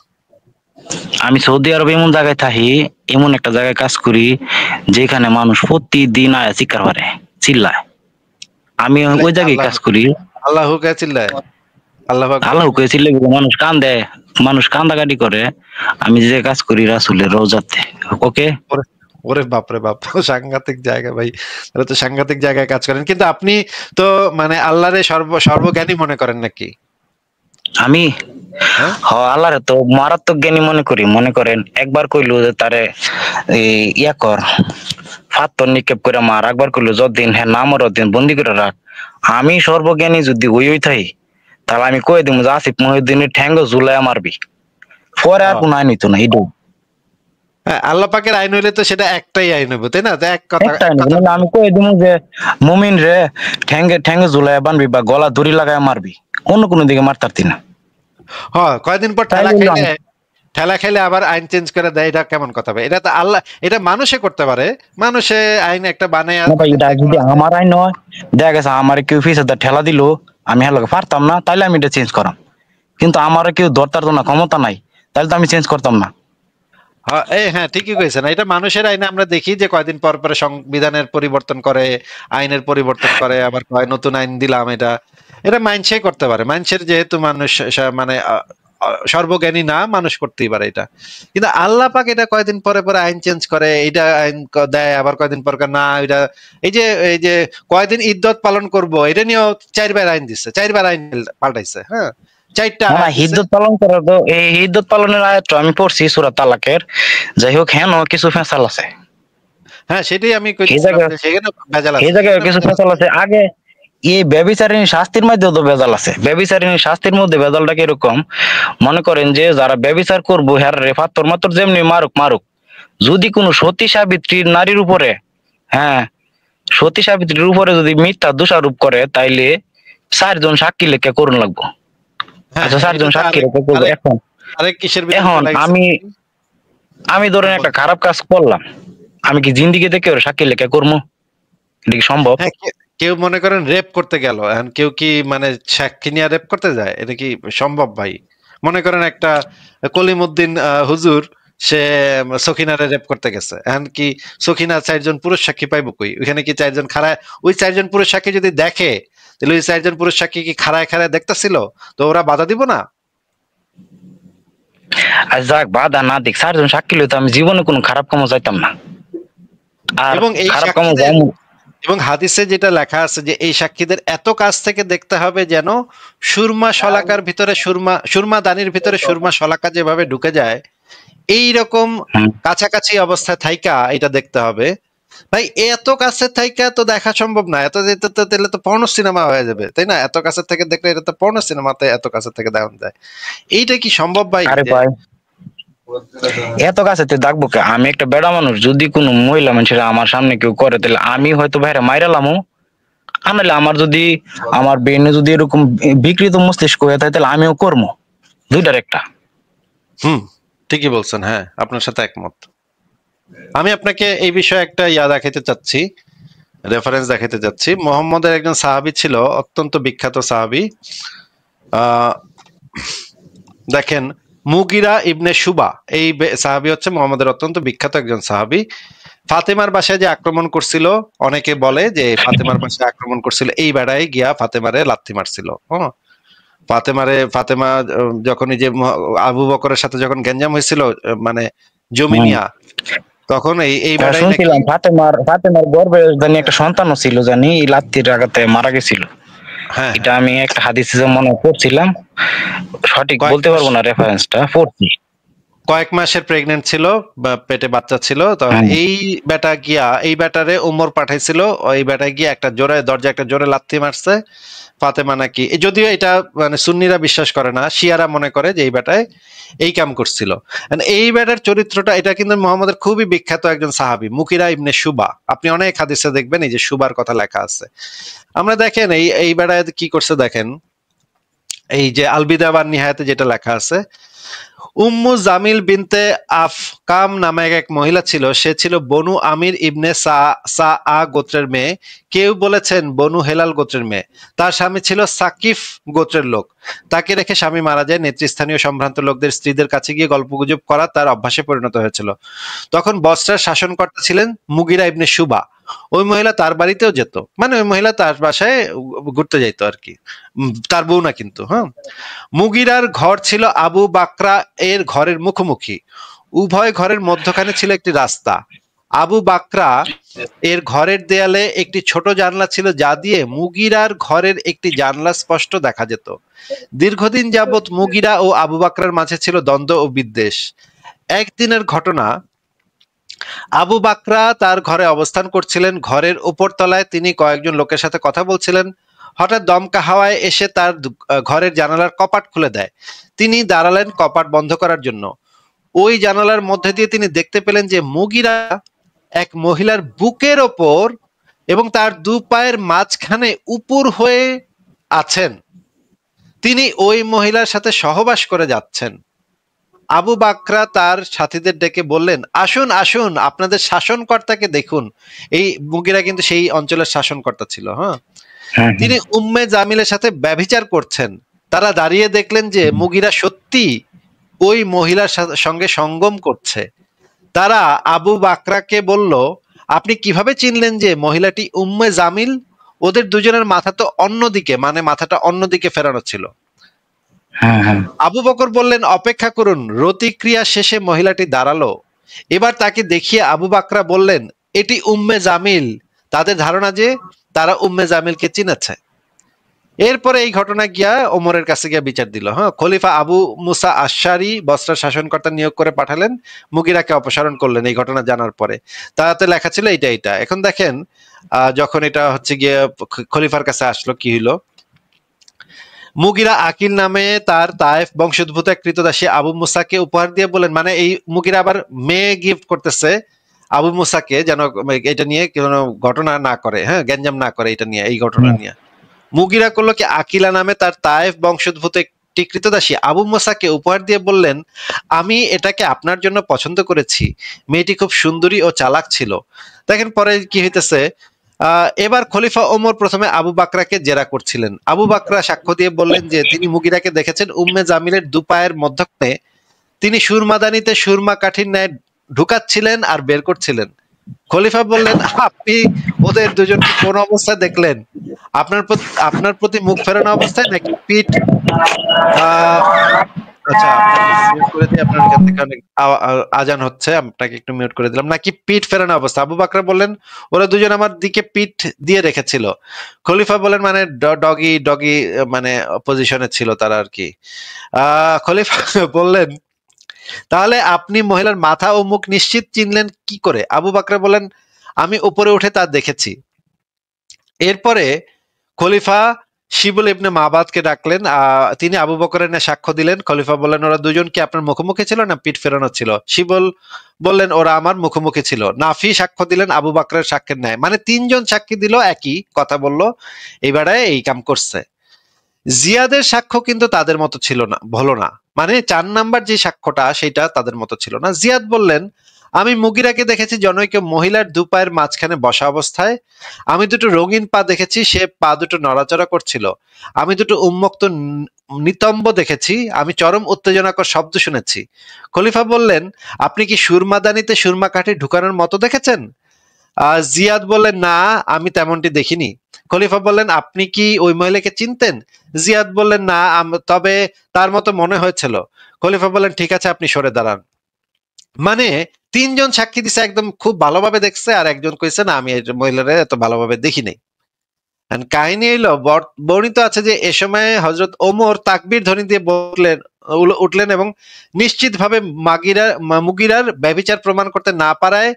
আমি সৌদি আরবে এমন জায়গায় থাকি, এমন একটা জায়গায় কাজ করি যেখানে মানুষ প্রতিদিন আয়া চিৎকার করে, চিল্লায়। আমি ওই জায়গায় আল্লাহ কাজ করি। আল্লাহু কে চিল্লায়, আল্লাহ আকবার। আল্লাহ কে চিল্লে মানুষ কান্দে, মানুষ কান্দাকাটি করে। আমি যে কাজ করি রাসূলের রওজাতে, ওকে। ওরে ওরে বাপ রে বাপ, সাংঘাতিক জায়গা ভাই, তাহলে তো সাংঘাতিক জায়গায় কাজ করেন। কিন্তু আপনি তো মানে আল্লাহরে সর্বজ্ঞানী মনে করেন নাকি? আমি হ্যাঁ আল্লাহরে তো মারাত্মক জ্ঞানী মনে করি। মনে করেন একবার কইলো যে তারে ইয়া কর, পাথর নিক্ষেপ করে মার, একবার কইলো যতদিন হ্যাঁ না মর দিন বন্দি করে রাখ। আমি সর্বজ্ঞানী যদি ওই থাই, তাহলে আমি কই দিব যে আসিফ মহিউদ্দিনের ঠ্যাঙ্গ ঝুলাইয়া মারবি, পরে আর কোনো আইন হইতো না। এই হ্যাঁ, আল্লাহ পাকের আইন হইলে তো সেটা একটাই আইন হইব, তাই না? তো এক কথা একটা এক কথা। আমি কই দিব যে মুমিন রে ঠ্যাঙ্গে ঠ্যাঙ্গে ঝুলাইয়া বানবি বা গলা দড়ি লাগায় মারবি, অন্য কোনো দিকে মারতারতি না। হ্যাঁ, কয়দিন পর ঠেলা খেলে আবার আইন চেঞ্জ করে দেয়, এটা কেমন কথা ভাই? এটা তো আল্লাহ, এটা মানুষে করতে পারে, মানুষে আইন একটা বানায়। না ভাই, এটা যদি আমার আইন নয়, দেখা গেছে আমার কেউ ফিসে ঠেলা দিল, আমি হ্যাঁ পারতাম না, তাইলে আমি এটা চেঞ্জ করাম। কিন্তু আমার কেউ ধরতার তো না, ক্ষমতা নাই, তাহলে তো আমি চেঞ্জ করতাম না। হ্যাঁ ঠিকই কইছেন। এটা মানুষের আইনে আমরা দেখি যে কয়দিন পর পর সংবিধানের পরিবর্তন করে, আইনের পরিবর্তন করে, আবার কয় নতুন আইন দিলাম। এটা এটা মানুষই করতে পারে। মানুষের যেহেতু মানুষ মানে সর্বজ্ঞানী না, মানুষ করতেই পারে এটা। কিন্তু আল্লাহ পাক এটা কয়দিন পরে পরে আইন চেঞ্জ করে, এটা আইন দেয়, আবার কয়দিন পর না এটা। এই যে কয়দিন ইদ্দত পালন করব, এটা নিয়েও 4বার আইন দিচ্ছে, 4বার আইন পাল্টাইছে। হ্যাঁ, 4টা আইন দিছে। ইদ্দত পালন করার তো, এই ইদ্দত পালনের আয়াত আমি পড়ছি সূরা তালাকের। যাই হোক, হ্যাঁ কিছু ফেসাল আছে। হ্যাঁ, সেটাই আমি কইতেছিলাম যে সেখানে ভেজাল আছে, এই জায়গায় কিছু ফেসাল আছে। আগে এই ব্যভিচারিণী শাস্তির মধ্যেও তো ভেজাল আছে। ব্যভিচারিণী শাস্তির মধ্যে ভেজালটা কিরকম, মনে করেন যে যারা ব্যভিচার করবো হ্যাঁ রে ফাত্তর মাত্র যেমনি মারুক মারুক, যদি কোনো সতী সাবিত্রীর নারীর উপরে, হ্যাঁ সতী সাবিত্রীর উপরে যদি মিথ্যা দোষারোপ করে, তাইলে 4 জন সাক্ষী লেখা করুন লাগবো। আচ্ছা, 4 জন সাক্ষী লেখা করবো। এখন আমি ধরেন একটা খারাপ কাজ করলাম, আমি কি জিন্দিগিতে কেউ সাক্ষী লেখা করবো? এটা কি সম্ভব? কেউ মনে করেন রেপ করতে গেল, এখন কেউ কি মানে সাক্ষী নিয়ে রেপ করতে যায়? এটা কি সম্ভব ভাই? মনে করেন একটা কলিমউদ্দিন হুজুর, সে সখিনারে রেপ করতে গেছে, এখন কি সখিনা 4 জন পুরুষ সাক্ষী পাইবো কই? ওইখানে কি 4 জন খাড়ায়, ওই 4 জন পুরুষ সাক্ষী যদি দেখে, তাহলে ওই 4 জন পুরুষ সাক্ষী কি খাড়ায় খাড়ায় দেখতেছিল, তো ওরা বাধা দিব না? আর যাক, বাধা না দিক, 4 জন সাক্ষী লইতো আমি জীবনে কোনো খারাপ কামও যাইতাম না। আর এবং এই খারাপ কামও সাক্ষীদের, যাইমু। এবং হাদিসে যেটা লেখা আছে যে এই সাক্ষীদের এত কাছ থেকে দেখতে হবে যেন সুরমা শলাকার ভিতরে সুরমা দানির ভিতরে সুরমা শলাকা যেভাবে ঢুকে যায়, এইরকম কাছাকাছি অবস্থায় থাইকা এটা দেখতে হবে। ভাই এত কাছে থাইকা তো দেখা সম্ভব না, এত তাহলে তো পর্ন সিনেমা হয়ে যাবে, তাই না? এত কাছে থেকে দেখলে এটা তো পর্ন সিনেমাতে এত কাছে থেকে দেখা যায়। এইটা কি সম্ভব ভাই? আরে ভাই, এত কাছে দেখবো কে? আমি একটা বেড়া মানুষ, যদি কোনো মহিলা মানুষের আমার সামনে কেউ করে, তাহলে আমি হয়তো বাইরে মাইরালামও, আনালে আমার যদি আমার ব্রেনে যদি এরকম বিকৃত মস্তিষ্ক হয়ে থাকে, তাহলে আমিও করবো। দুইটার একটা। ঠিকই বলছেন। হ্যাঁ, আপনার সাথে একমত। আমি আপনাকে এই বিষয়ে একটা দেখাইতে চাচ্ছি, রেফারেন্স দেখাইতে চাচ্ছি। মুহাম্মদের একজন সাহাবী ছিল, অত্যন্ত বিখ্যাত সাহাবী। দেখেন, মুগিরা ইবনে শুবা, এই সাহাবী হচ্ছে মুহাম্মদের অত্যন্ত বিখ্যাত একজন সাহাবী। ফাতেমার বাসায় যে আক্রমণ করছিল, অনেকে বলে যে ফাতেমার বাসায় আক্রমণ করছিল, এই বেড়ায় গিয়া ফাতেমারে লাথি মারছিল। ফাতেমা যখন এই যে আবু বকরের সাথে যখন গেঞ্জাম হয়েছিল, মানে জমি নিয়া, তখন এই বেড়ায় শুনছিলাম ফাতেমার গর্ভে জানি একটা সন্তানও ছিল, জানি লাত্তির আঘাতে মারা গেছিল। হ্যাঁ, এটা আমি একটা হাদিসে মনে পড়ছিলাম, সঠিক বলতে পারবো না রেফারেন্সটা, পড়ছি। কয়েক মাসের প্রেগনেন্ট ছিল, বা পেটে বাচ্চা ছিল। তখন এই বেটা গিয়া, এই বেটারে উমর পাঠাইছিল, ওই বেটা গিয়া একটা জোরে দরজা একটা জোরে লাথি মারছে। ফাতেমা নাকি, যদিও এটা মানে সুন্নিরা বিশ্বাস করে না, শিয়ারা মনে করে যে এই বেটায় এই কাম করছিল। এই বেটার চরিত্রটা, এটা কিন্তু মুহাম্মদের খুবই বিখ্যাত একজন সাহাবী, মুকিরা ইবনে শুবা। আপনি অনেক হাদিসে দেখবেন এই যে শুবার কথা লেখা আছে। আমরা দেখেন এই বেটায় কি করছে, দেখেন এই যে আল বিদা ওয়ান নিহায়াতে যেটা লেখা আছে, উম্মু জামিল বিনতে আফকাম নামে এক মহিলা ছিল, সে ছিল বনু আমির ইবনে সা গোত্রের মেয়ে, কেউ বলেছেন বনু হেলাল গোত্রের মেয়ে। তার স্বামী ছিল সাকিফ গোত্রের লোক। তাকে রেখে স্বামী মারা যায়। নেতৃস্থানীয় সম্ভ্রান্ত লোকদের স্ত্রীদের কাছে গিয়ে গল্পগুজব করা তার অভ্যাসে পরিণত হয়েছিল। তখন বসরার শাসনকর্তা ছিলেন মুগিরা ইবনে শুবা। ওই মহিলা তার বাড়িতেও যেত, মানে ওই মহিলা তার বাসায় ঘুরতে যাইতো আর কি, তার বউ না কিন্তু। হ্যাঁ, মুগিরার ঘর ছিল আবু বাকরা এর ঘরের মুখোমুখি। উভয় ঘরের মধ্যখানে ছিল একটি রাস্তা। আবু বাকরা এর ঘরের দেয়ালে একটি ছোট জানলা ছিল, যা দিয়ে মুগিরার ঘরের একটি জানলা স্পষ্ট দেখা যেত। দীর্ঘদিন যাবৎ মুগিরা ও আবু বাকরার মাঝে ছিল দ্বন্দ্ব ও বিদ্বেষ। একদিনের ঘটনা, আবু বাকরা তার ঘরে অবস্থান করছিলেন। ঘরের উপরতলায় তিনি কয়েকজন লোকের সাথে কথা বলছিলেন। হঠাৎ দমকা হাওয়ায় এসে তার ঘরের জানালার কপাট খুলে দেয়। তিনি দাঁড়ালেন কপাট বন্ধ করার জন্য। ওই জানালার মধ্যে দিয়ে তিনি দেখতে পেলেন যে মুগিরা এক মহিলার বুকের ওপর এবং তার দু পায়ের মাঝখানে উপর হয়ে আছেন। তিনি ওই মহিলার সাথে সহবাস করে যাচ্ছেন। আবু বাকরা তার সাথীদের ডেকে বললেন, আসুন আসুন, আপনাদের শাসনকর্তাকে দেখুন। এই মুগিরা কিন্তু সেই অঞ্চলের শাসনকর্তা ছিল। হ্যাঁ, তিনি উম্মে জামিলের সাথে ব্যভিচার করছেন। তারা দাঁড়িয়ে দেখলেন যে মুগিরা সত্যি ওই মহিলার সঙ্গে সঙ্গম করছে। তারা আবু বাকরাকে বলল, আপনি কিভাবে চিনলেন যে মহিলাটি উম্মে জামিল? ওদের দুজনের মাথা তো অন্যদিকে, মানে মাথাটা অন্যদিকে ফেরানো ছিল। আবু বকর বললেন, অপেক্ষা করুন। রতিক্রিয়া শেষে মহিলাটি দাঁড়ালো। এবার তাকে দেখিয়ে আবু বাকরা বললেন, এটি উম্মে জামিল। তাদের ধারণা যে তারা উম্মে জামিলকে চিনেছে। এরপরে এই ঘটনা গিয়া ওমরের কাছে গিয়া বিচার দিল। হ্যাঁ, খলিফা আবু মুসা আশআরি বসরার শাসনকর্তা নিয়োগ করে পাঠালেন, মুগিরাকে অপসারণ করলেন। এই ঘটনা জানার পরে তাতে লেখা ছিল এইটা। এখন দেখেন, যখন এটা হচ্ছে গিয়ে খলিফার কাছে আসলো, কি হইলো, মুগিরা আকিল নামে তার তায়েফ বংশোদ্ভূত এক কৃতদাসী আবু মুসাকে উপহার দিয়ে বলেন, মানে এই মুগিরা আবার মেয়ে গিফট করতেছে আবু মুসাকে, যেন এটা নিয়ে কোনো ঘটনা না করে, হ্যাঁ, গ্যাঞ্জাম না করে এটা নিয়ে, এই ঘটনা নিয়ে। মুগিরা করলো কি, আকিলা নামে তার তায়েফ বংশোদ্ভূত একটি কৃতদাসী আবু মুসাকে উপহার দিয়ে বললেন, আমি এটাকে আপনার জন্য পছন্দ করেছি। মেয়েটি খুব সুন্দরী ও চালাক ছিল। দেখেন পরে কি হইতেছে। এবার খলিফা ওমর প্রথমে আবু বাকরাকে জেরা করছিলেন। আবু বাকরা সাক্ষ্য দিয়ে বললেন যে তিনি মুগিরাকে দেখেছেন উম্মে জামিলের দু পায়ের মধ্যখানে তিনি সুরমাদানিতে সুরমা কাঠির ন্যায় ঢুকাচ্ছিলেন আর বের করছিলেন। খলিফা বললেন, আপনি ওদের দুজনকে কোন অবস্থায় দেখলেন? আপনার প্রতি মুখ ফেরানো অবস্থায় নাকি পিঠ? আচ্ছা, মিউট করে দিয়ে, আপনার এখান থেকে অনেক আজান হচ্ছে, আপনাকে একটু মিউট করে দিলাম। নাকি পিঠ ফেরানো অবস্থা? আবু বাকরা বললেন, ওরা দুজন আমার দিকে পিঠ দিয়ে রেখেছিল। খলিফা বলেন, মানে ডগি মানে পজিশনে ছিল তারা আর কি। খলিফা বললেন, তাহলে আপনি মহিলার মাথা ও মুখ নিশ্চিত চিনলেন কি করে? আবু বাকরা বলেন, আমি উপরে উঠে তা দেখেছি। এরপরে খলিফা শিবুল ইবনে মাবাদকে ডাকলেন। তিনি আবু বকরের সাক্ষ্য দিলেন। খলিফা বললেন, ওরা দুজন কি আপনার মুখোমুখি ছিল না পিঠ ফেরানো ছিল? শিবুল বললেন, ওরা আমার মুখোমুখি ছিল। নাফি সাক্ষ্য দিলেন আবু বকরের সাক্ষ্যের ন্যায়, মানে তিনজন সাক্ষী দিল, একই কথা বললো, এইবারে এই কাম করছে। জিয়াদের সাক্ষ্য কিন্তু তাদের মতো ছিল না, ভালো না, মানে 4 নাম্বার যে সাক্ষ্যটা সেটা তাদের মতো ছিল না। জিয়াদ বললেন, আমি মুগিরাকে দেখেছি জনৈক মহিলার দু পায়ের মাঝখানে বসা অবস্থায়। আমি দুটো রঙিন পা দেখেছি, সে পা দুটো নড়াচড়া করছিল। আমি দুটো উন্মুক্ত নিতম্ব দেখেছি। আমি চরম উত্তেজনাকর শব্দ শুনেছি। খলিফা বললেন, আপনি কি সুরমাদানিতে সুরমা কাঠি ঢুকানোর মতো দেখেছেন? জিয়াদ বললেন, না, আমি তেমনটি দেখিনি। খলিফা বললেন, আপনি কি ওই মহিলাকে চিনতেন? জিয়াদ বললেন, না, তবে তার মতো মনে হয়েছিল। খলিফা বললেন, ঠিক আছে, আপনি সরে দাঁড়ান। মানে তিনজন সাক্ষী দিছে, একদম খুব ভালোভাবে দেখছে, আর একজন কইছে না, আমি এই মহিলারে এত ভালোভাবে দেখি নাই। কাহিনী হইলো, বর্ণিত আছে যে এ সময় হযরত ওমর তাকবীর ধ্বনি দিয়ে উঠলেন এবং নিশ্চিতভাবে মুগিরার ব্যভিচার প্রমাণ করতে না পারায়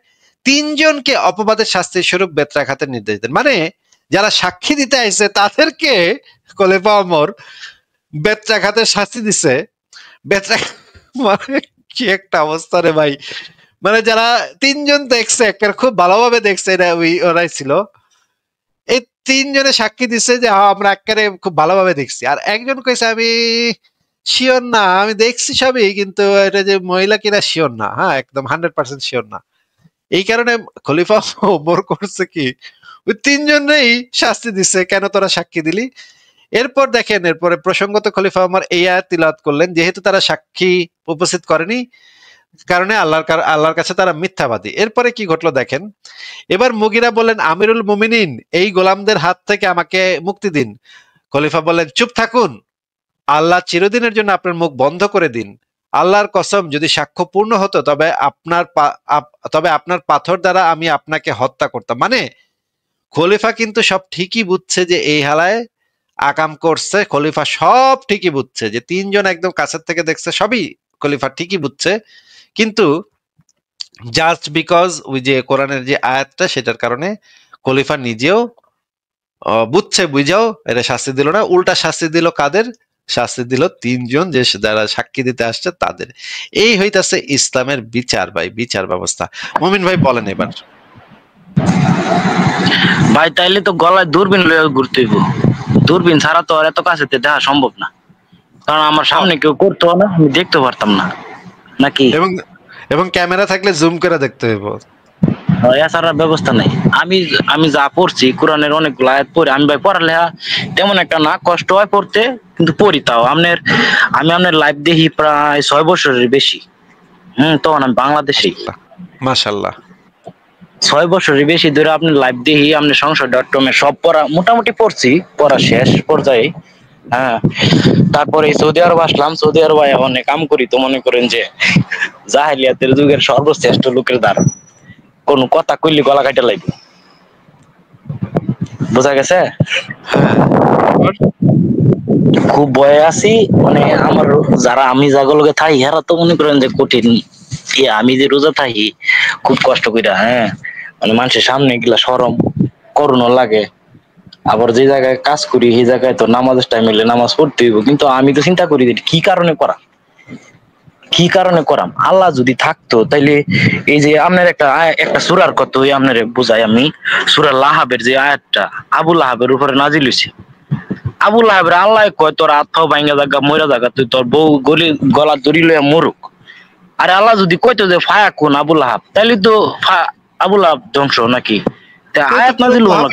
তিনজনকে অপবাদের শাস্তির স্বরূপ বেত্রাঘাতের নির্দেশ দেন। মানে যারা সাক্ষী দিতে আইছে তাদেরকে খলিফা ওমর বেত্রাঘাতের শাস্তি দিছে। মানে কি একটা অবস্থা রে ভাই! মানে যারা তিনজন দেখছে, খুব ভালোভাবে দেখছে, ওরাই ছিল। এই তিনজনে সাক্ষী দিচ্ছে যে আমরা একেবারে খুব ভালোভাবে দেখছি, আর একজন কইছে আমি শিওর না, আমি দেখছি সবই, কিন্তু এটা যে মহিলা কিনা শিওর না, হ্যাঁ একদম 100% শিওর না। এই কারণে খলিফা ওমর করছে কি, ওই তিনজনেই শাস্তি দিচ্ছে, কেন তোরা সাক্ষী দিলি। এরপর দেখেন, এরপরে প্রসঙ্গত খলিফা ওমর এই আয়াত তিলাওয়াত করলেন, যেহেতু তারা সাক্ষী উপস্থিত করেনি কারণে আল্লাহর কাছে তারা মিথ্যাবাদী। এরপরে কি ঘটলো দেখেন, এবার মুগিরা বলেন, আমিরুল মুমিনিন, এই গোলামদের হাত থেকে আমাকে মুক্তি দিন। খলিফা বলেন, চুপ থাকুন, আল্লাহ চিরদিনের জন্য আপনার মুখ বন্ধ করে দিন। আল্লাহর কসম, যদি সাক্ষ্য পূর্ণ হতো তবে আপনার পাথর দ্বারা আমি আপনাকে হত্যা করতাম। মানে খলিফা কিন্তু সব ঠিকই বুঝছে যে এই হালায় আকাম করছে, খলিফা সব ঠিকই বুঝছে, যে তিনজন একদম কাছের থেকে দেখছে, সবই খলিফা ঠিকই বুঝছে, কিন্তু জাস্ট বিকজ ওই যে কোরআনের যে আয়াতটা, সেটার কারণে খলিফা নিজেও বুঝছে, বুঝাও এটা শাস্তি দিল না, উল্টা শাস্তি দিল কাদের? শাস্তি দিল তিনজন যে যারা সাক্ষী দিতে আসছে তাদের। এই হইতাছে ইসলামের বিচার ভাই, বিচার ব্যবস্থা। মুমিন ভাই বলেন এবার। ভাই তাইলে তো গলায় দূরবীন লয়ে ঘুরতে হইব, দূরবীন ছাড়া তো আর এত কাছে দেখা সম্ভব না, কারণ আমার সামনে কেউ করতো না, আমি দেখতে পারতাম না নাকি। এবং ক্যামেরা থাকলে জুম করে দেখতে হইব, এছাড়া ব্যবস্থা নাই। আমি আমি যা পড়ছি কোরআনের অনেকগুলো আয়াত পড়ি আমি, ভাই পড়ালেখা তেমন একটা না, কষ্ট হয় পড়তে, কিন্তু পড়ি তাও। আমি আপনার লাইভ দেখি প্রায় 6 বছরের বেশি। তখন আমি বাংলাদেশি। মাশাআল্লাহ 6 বছরের বেশি ধরে আপনি লাইভ দেখি, আপনি সংসদ.com এ সব পড়া মোটামুটি পড়ছি, পড়া শেষ পর্যায়ে। হ্যাঁ, তারপরে সৌদি আরব আসলাম, সৌদি আরব অনেক কাম করি, তো মনে করেন যে জাহেলিয়াতের যুগের সর্বশ্রেষ্ঠ লোকের দ্বারা কোন কথা কইলি গলা কাটা লাগবে, বোঝা গেছে। খুব ভয়ে আছি, মানে আমার যারা আমি জাগলকে থাকি হেরা তো মনে করেন যে কঠিন, আমি যে রোজা থাকি খুব কষ্ট কইরা, হ্যাঁ মানে মানুষের সামনে গেলা শরম করুণও লাগে। আবার যে জায়গায় কাজ করি সেই জায়গায় তো নামাজের টাইম হলে নামাজ পড়তে হইব, কিন্তু আমি তো চিন্তা করি কি কারণে করা, কি কারণে করাম। আল্লাহ যদি থাকতো তাইলে এই যে আপনার একটা সূরার কথা ওই আপনার বুঝাই আমি, সূরা লাহাবের যে আয়াতটা আবু লাহাবের উপরে নাজিল হইছে। আবু লাহাবের আল্লাহ কয় তোর আত্মাও ভাঙ্গা জায়গা মইরা জায়গা, তুই তোর বউ গলা দড়ি লইয়া মরুক। আরে আল্লাহ যদি কইতো যে ফায়া কোন আবু লাহাব, তাইলে তো আবু লাহাব ধ্বংস নাকি, আয়াত নাজিল হলো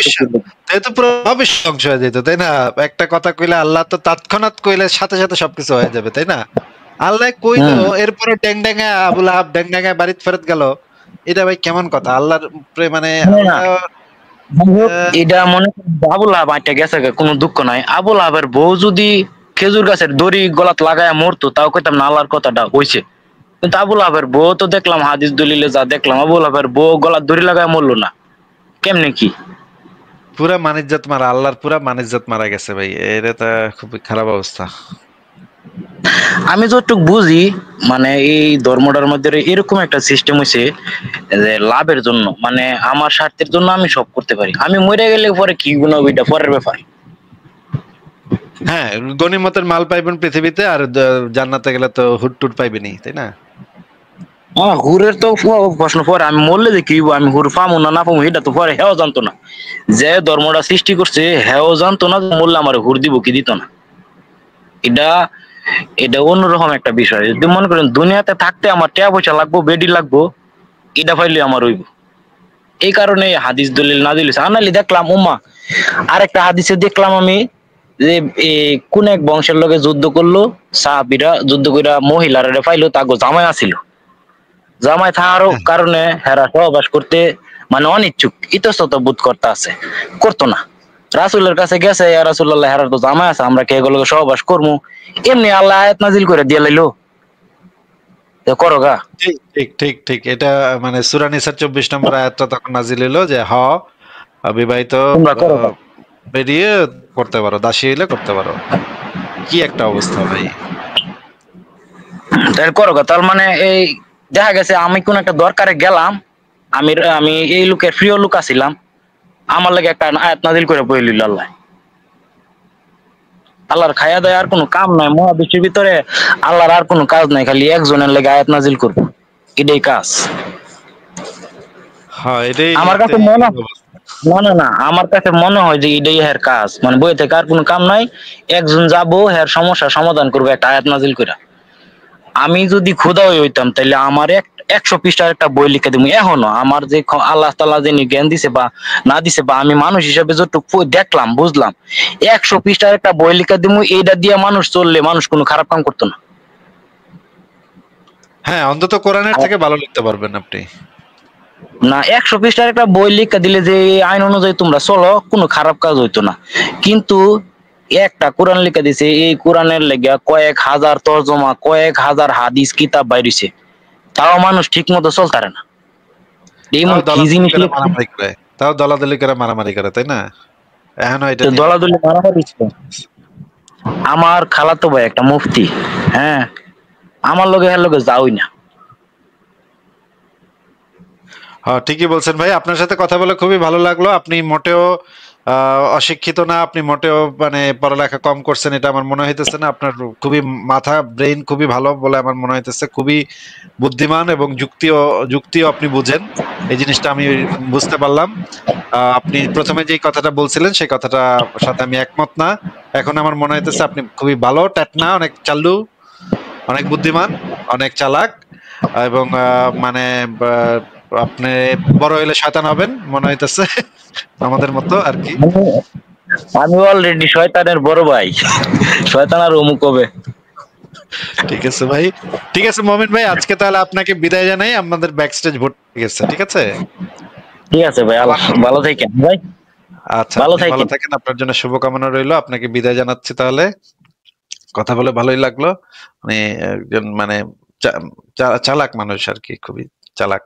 তো পুরো ভবিষ্যৎ ধ্বংস হয়ে যেত, তাই না? একটা কথা কইলে আল্লাহ তো তৎক্ষণাৎ কইলে সাথে সাথে সবকিছু হয়ে যাবে, তাই না? আল্লাহ কইলো এরপরে ড্যাং ড্যাঙ্গা আবু লাহাব ড্যাং ড্যাঙ্গা বাড়িতে ফেরত গেল, এটা ভাই কেমন কথা? আল্লাহর মানে এটা মনে আবু লাহাব আইটা গেছে, কোনো দুঃখ নাই। আবু লাহাবের বউ যদি খেজুর গাছের দড়ি গলাত লাগায় মরতো, তাও কইতাম না আল্লাহর কথাটা হইছে। কিন্তু আবু লাহাবের বউ তো দেখলাম হাদিস দলিলে যা দেখলাম, আবু লাহাবের বউ গলাত দড়ি লাগায় মরলো না, কেমনে কি? পুরা মানিজ্জাত মারা, আল্লাহর পুরা মানিজ্জাত মারা গেছে ভাই, এটা তো খুবই খারাপ অবস্থা। আমি যতটুকু বুঝি মানে এই ধর্মটার মধ্যে এরকম একটা সিস্টেম হয়েছে যে লাভের জন্য, মানে আমার স্বার্থের জন্য আমি সব করতে পারি, আমি মরে গেলে পরে কি গুণ ওইটা পরের ব্যাপার। হ্যাঁ, গনিমতের মাল পাইবেন পৃথিবীতে, আর জান্নাতে গেলে তো হুটটুট পাইবেনি, তাই না? হুরের তো প্রশ্ন পরে, আমি মরলে যে কি আমি হুর পামু না পামু এটা তো পরে হেও জানতো না, যে ধর্মটা সৃষ্টি করছে হেও জানতো না মরলে আমার হুর দিব কি দিত না। এটা অন্যরকম একটা বিষয়। যদি মনে করেন দুনিয়াতে থাকতে আমার টাকা পয়সা লাগবো, বেডি লাগবো, এটা পাইলে আমার হইব। এই কারণে হাদিস দলিল নাজিল হইছে। আনালি দেখলাম উম্মা আরেকটা হাদিসে দেখলাম আমি যে কোন এক বংশের লোকে যুদ্ধ করলো, সাহাবীরা যুদ্ধ কইরা মহিলারা পাইলো, তাগো জামাই আছিল, জামাই থাকার কারণে হেরা সহবাস করতে মানে অনিচ্ছুক, ইতস্তত বোধ করতে আছে, করতো না। রাসূলের কাছে গেছে, ইয়া রাসূলুল্লাহ হেরা তো জামাই আছে, আমরা কি এগুলোকে সহবাস করবো? এমনি আল্লাহ আয়াত নাজিল করে দিয়ে লাইলো, করো গা। ঠিক ঠিক ঠিক ঠিক, এটা মানে সূরা নিসার 24 নম্বর আয়াতটা তখন নাজিল হলো যে বিবাহিত বেরিয়ে করতে পারো, দাসী হইলে করতে পারো। কি একটা অবস্থা ভাই, তাহলে করো গা। তার মানে এই দেখা গেছে আমি কোন একটা দরকারে গেলাম, আমি এই লোকের প্রিয় লোক আছিলাম, আমার লাগে একটা আয়াত নাজিল করে বই লইল আল্লাহ। আল্লাহর খায়া দেয় আর কোনো কাম নাই মহাবিশ্বের ভিতরে, আল্লাহর আর কোনো কাজ নাই, খালি একজনের লাগে আয়াত নাজিল করবো, এটাই কাজ। হ্যাঁ এটাই আমার কাছে মনে না, আমার কাছে মনে হয় যে এটাই এর কাজ, মানে বই থেকে আর কোনো কাম নাই। একজন যাবো এর সমস্যার সমাধান করবে একটা আয়াত নাজিল করে। আমি যদি খোদা হইতাম তাহলে আমার 100 পৃষ্ঠার একটা বই লিখে দিব। এখনো আমার যে আল্লাহ তাআলা যে জ্ঞান দিছে বা না দিছে, বা আমি মানুষ হিসেবে যতটুকু দেখলাম বুঝলাম, 100 পৃষ্ঠার একটা বই লিখে দিব। এইটা দিয়ে মানুষ চললে মানুষ কোনো খারাপ কাম করতো না। হ্যাঁ, অন্তত কোরআনের থেকে ভালো লিখতে পারবেন আপনি। না, 100 পৃষ্ঠার একটা বই লিখে দিলে যে এই আইন অনুযায়ী তোমরা চলো, কোনো খারাপ কাজ হইতো না। কিন্তু একটা কোরআন লিখে দিছে, এই কোরআনের লেগে কয়েক হাজার তর্জমা, কয়েক হাজার হাদিস কিতাব বাইরিছে, তাও মানুষ ঠিক মতো চলতারে না। এমন তাও কি জিনিস দলাদলি করে মারামারি করে, তাও দলাদলি করে মারামারি করে, তাই না? এখনো এটা নিয়ে দলাদলি মারামারি ছিল। আমার খালাতো ভাই একটা মুফতি, হ্যাঁ, আমার লগে হের লগে যাওই না। হ্যাঁ, ঠিকই বলছেন ভাই। আপনার সাথে কথা বলে খুবই ভালো লাগলো। আপনি মোটেও অশিক্ষিত না, আপনি মোটেও মানে পড়ালেখা কম করছেন এটা আমার মনে হইতেছে না। আপনার খুবই মাথা, ব্রেইন খুবই ভালো বলে আমার মনে হইতেছে। খুবই বুদ্ধিমান এবং যুক্তিও আপনি বুঝেন। এই জিনিসটা আমি বুঝতে পারলাম। আপনি প্রথমে যেই কথাটা বলছিলেন সেই কথাটার সাথে আমি একমত না। এখন আমার মনে হইতেছে আপনি খুবই ভালো টেটনা, অনেক চাল্লু, অনেক বুদ্ধিমান, অনেক চালাক, এবং মানে আপনি বড় হইলে শয়তান হবেন মনে হইতেছে আমাদের মতো আর কি। আমি অলরেডি শয়তানের বড় ভাই, শয়তান আর অমুক হবে। ঠিক আছে ভাই, ঠিক আছে মোমিন ভাই, আজকে তাহলে আপনাকে বিদায় জানাই। আমাদের ব্যাক স্টেজ ভর্তি গেছে, ঠিক আছে? ঠিক আছে ভাই, আল্লাহ ভালো থাকেন ভাই, আচ্ছা, ভালো আপনি ভালো থাকেন। থাকেন, আপনার জন্য শুভকামনা রইলো। আপনাকে বিদায় জানাচ্ছি তাহলে। কথা বলে ভালোই লাগলো। মানে একজন মানে চালাক মানুষ আর কি, খুবই চালাক।